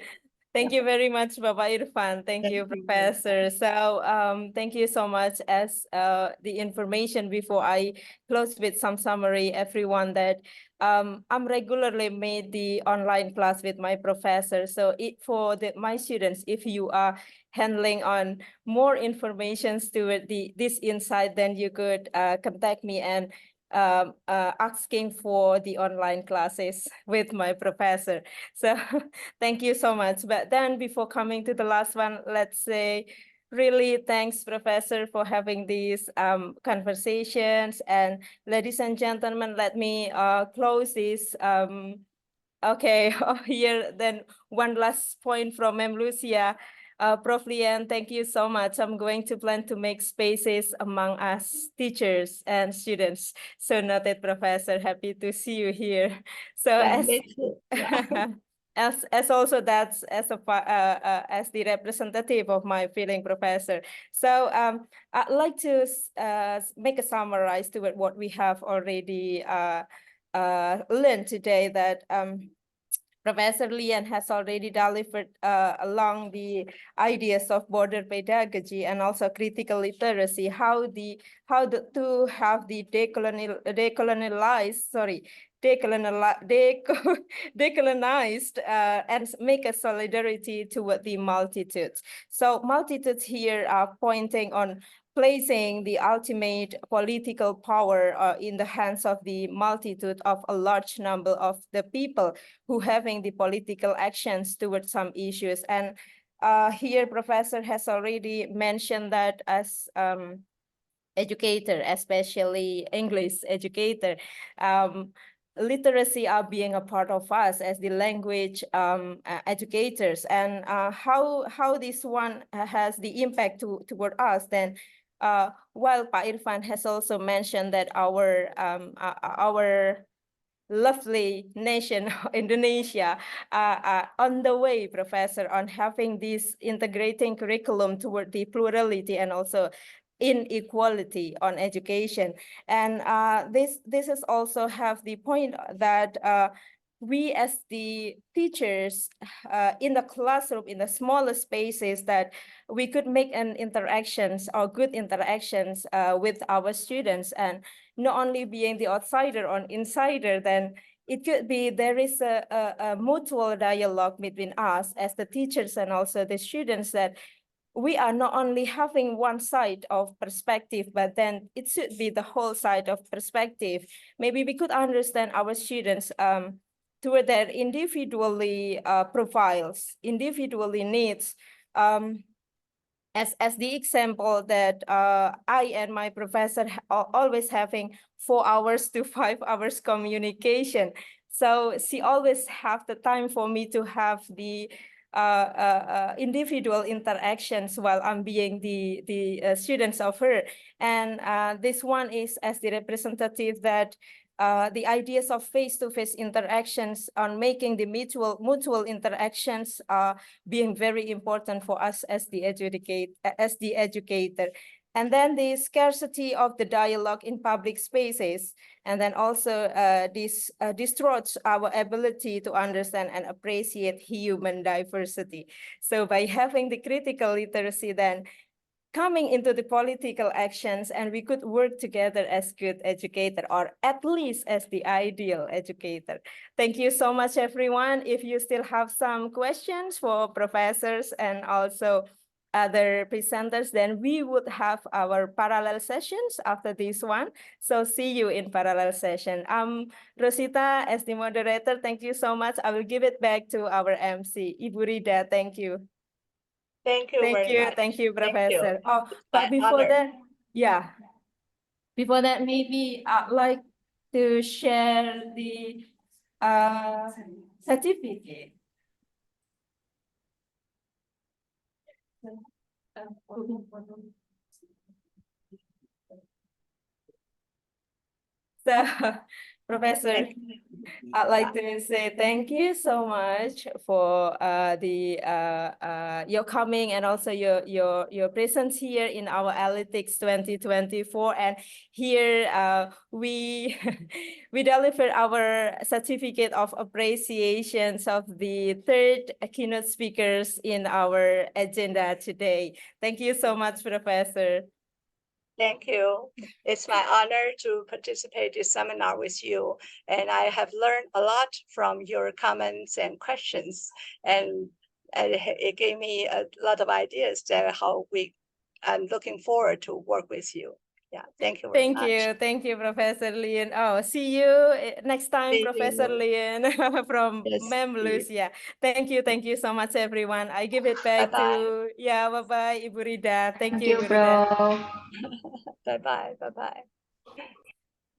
Thank you very much, Bapak Irfan. Thank you, Thank you. Professor. So thank you so much as the information before I close with some summary, everyone, that I'm regularly made the online class with my professor. So for my students, if you are handling on more informations to this insight, then you could contact me and asking for the online classes with my professor. So thank you so much. But then before coming to the last one, let's say really thanks, Professor, for having these conversations. And ladies and gentlemen, let me close this. Okay, here then one last point from Mem Lucia. Prof. Lien, thank you so much. I'm going to plan to make spaces among us teachers and students. So noted, Professor. Happy to see you here. So Yeah, as me too. Yeah. as also that's as the representative of my feeling, Professor. So I'd like to make a summarize to what we have already learned today, that Professor Lien has already delivered along the ideas of border pedagogy and also critical literacy, how to have the decolonized and make a solidarity toward the multitudes. So multitudes here are pointing on placing the ultimate political power in the hands of the multitude of a large number of the people who having the political actions towards some issues. And here Professor has already mentioned that as educator, especially English educator, literacy are being a part of us as the language educators, and how this one has the impact toward us. Then while Pak Irfan has also mentioned that our lovely nation, Indonesia, on the way, Professor, on having this integrating curriculum toward the plurality and also inequality on education. And this is also have the point that we as the teachers in the classroom, in the smaller spaces, that we could make an interactions or good interactions with our students, and not only being the outsider or insider, then it could be there is a mutual dialogue between us as the teachers and also the students, that we are not only having one side of perspective, but then it should be the whole side of perspective. Maybe we could understand our students toward their individually profiles, individually needs. As the example that I and my professor always having 4 hours to 5 hours communication. So she always have the time for me to have the individual interactions while I'm being the students of her. And this one is as the representative that the ideas of face-to-face interactions on making the mutual interactions being very important for us as the educator. And then the scarcity of the dialogue in public spaces, and then also this distorts our ability to understand and appreciate human diversity. So by having the critical literacy, then coming into the political actions, and we could work together as good educator, or at least as the ideal educator. Thank you so much, everyone. If you still have some questions for professors and also other presenters, then we would have our parallel sessions after this one. So see you in parallel session. Rosita, as the moderator, thank you so much. I will give it back to our MC, Ibu Rida. Thank you. Thank you very much. Thank you, Thank you. Professor. Oh, It's but my before honor. that, yeah, before that, maybe I'd like to share the certificate. So, Professor, Thank you. I'd like to say thank you so much for your coming, and also your presence here in our Elitics 2024. And here we we deliver our certificate of appreciations of the third keynote speakers in our agenda today. Thank you so much, Professor. Thank you. It's my honor to participate in this seminar with you. And I have learned a lot from your comments and questions. And it gave me a lot of ideas that I'm looking forward to work with you. Yeah, thank you very much. Thank you, Professor Lien. Oh, see you next time, See Professor you. Lien from Yes, Mem see you. Lucia. Thank you so much, everyone. I give it back Bye-bye. to bye-bye, Ibu Rida. Thank Thank you, you, Ibu Rida. Prof. Bye-bye. Bye-bye.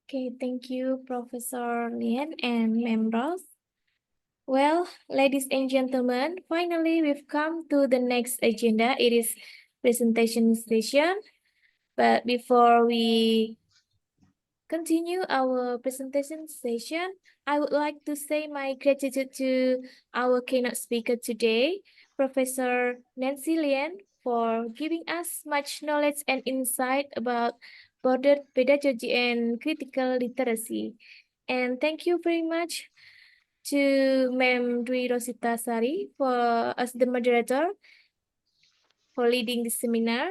Okay, thank you, Professor Lien and members. Well, ladies and gentlemen, finally we've come to the next agenda. It is presentation session. But before we continue our presentation session, I would like to say my gratitude to our keynote speaker today, Professor Nancy Lien, for giving us much knowledge and insight about border pedagogy and critical literacy. And thank you very much to Ma'am Dwi Rosita Sari for as the moderator for leading the seminar.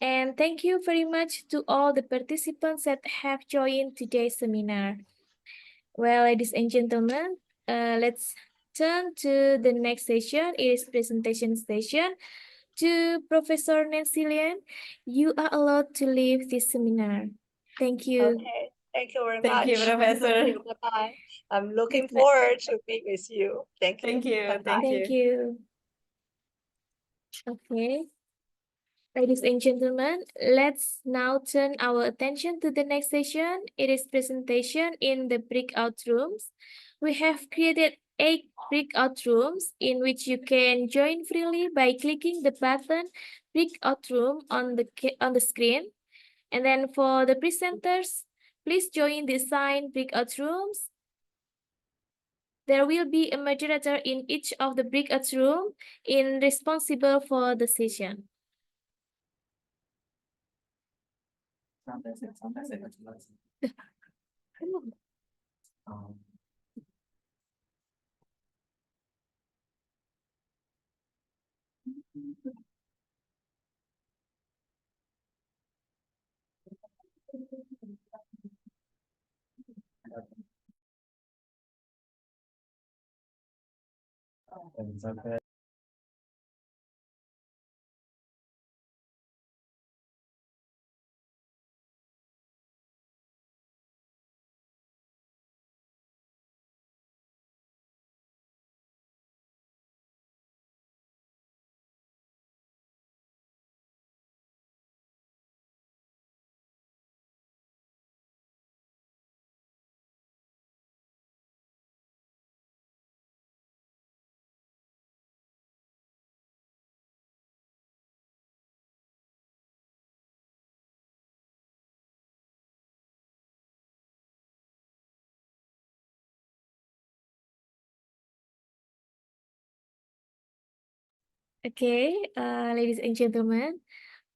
And thank you very much to all the participants that have joined today's seminar. Well, ladies and gentlemen, let's turn to the next session. It is presentation session. To Professor Nancy Lien, you are allowed to leave this seminar. Thank you. Okay. Thank you very Thank much. you, Professor. Bye-bye. I'm looking Yes, forward to meet with you. Thank you. Thank you. Bye-bye. Thank you. Okay. Ladies and gentlemen, let's now turn our attention to the next session. It is presentation in the breakout rooms. We have created 8 breakout rooms in which you can join freely by clicking the button breakout room on the screen. And then for the presenters, please join the assigned breakout rooms. There will be a moderator in each of the breakout room responsible for the session. Okay, ladies and gentlemen,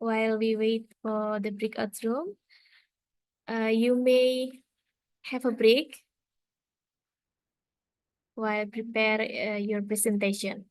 while we wait for the breakout room, you may have a break while prepare your presentation.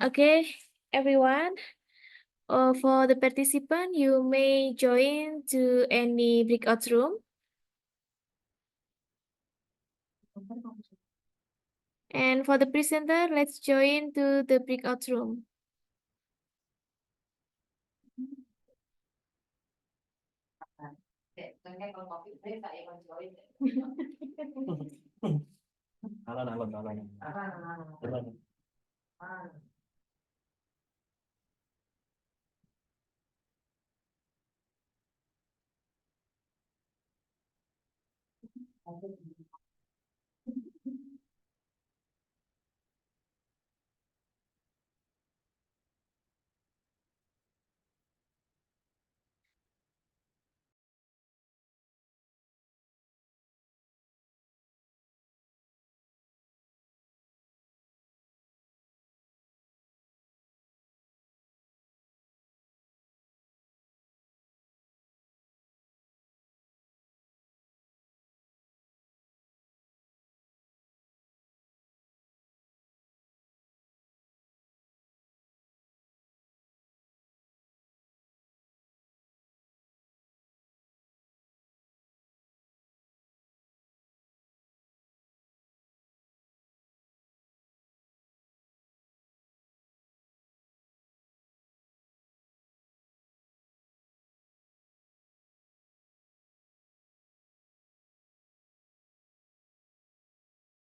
Okay, everyone. For the participant, you may join to any breakout room. And for the presenter, let's join to the breakout room.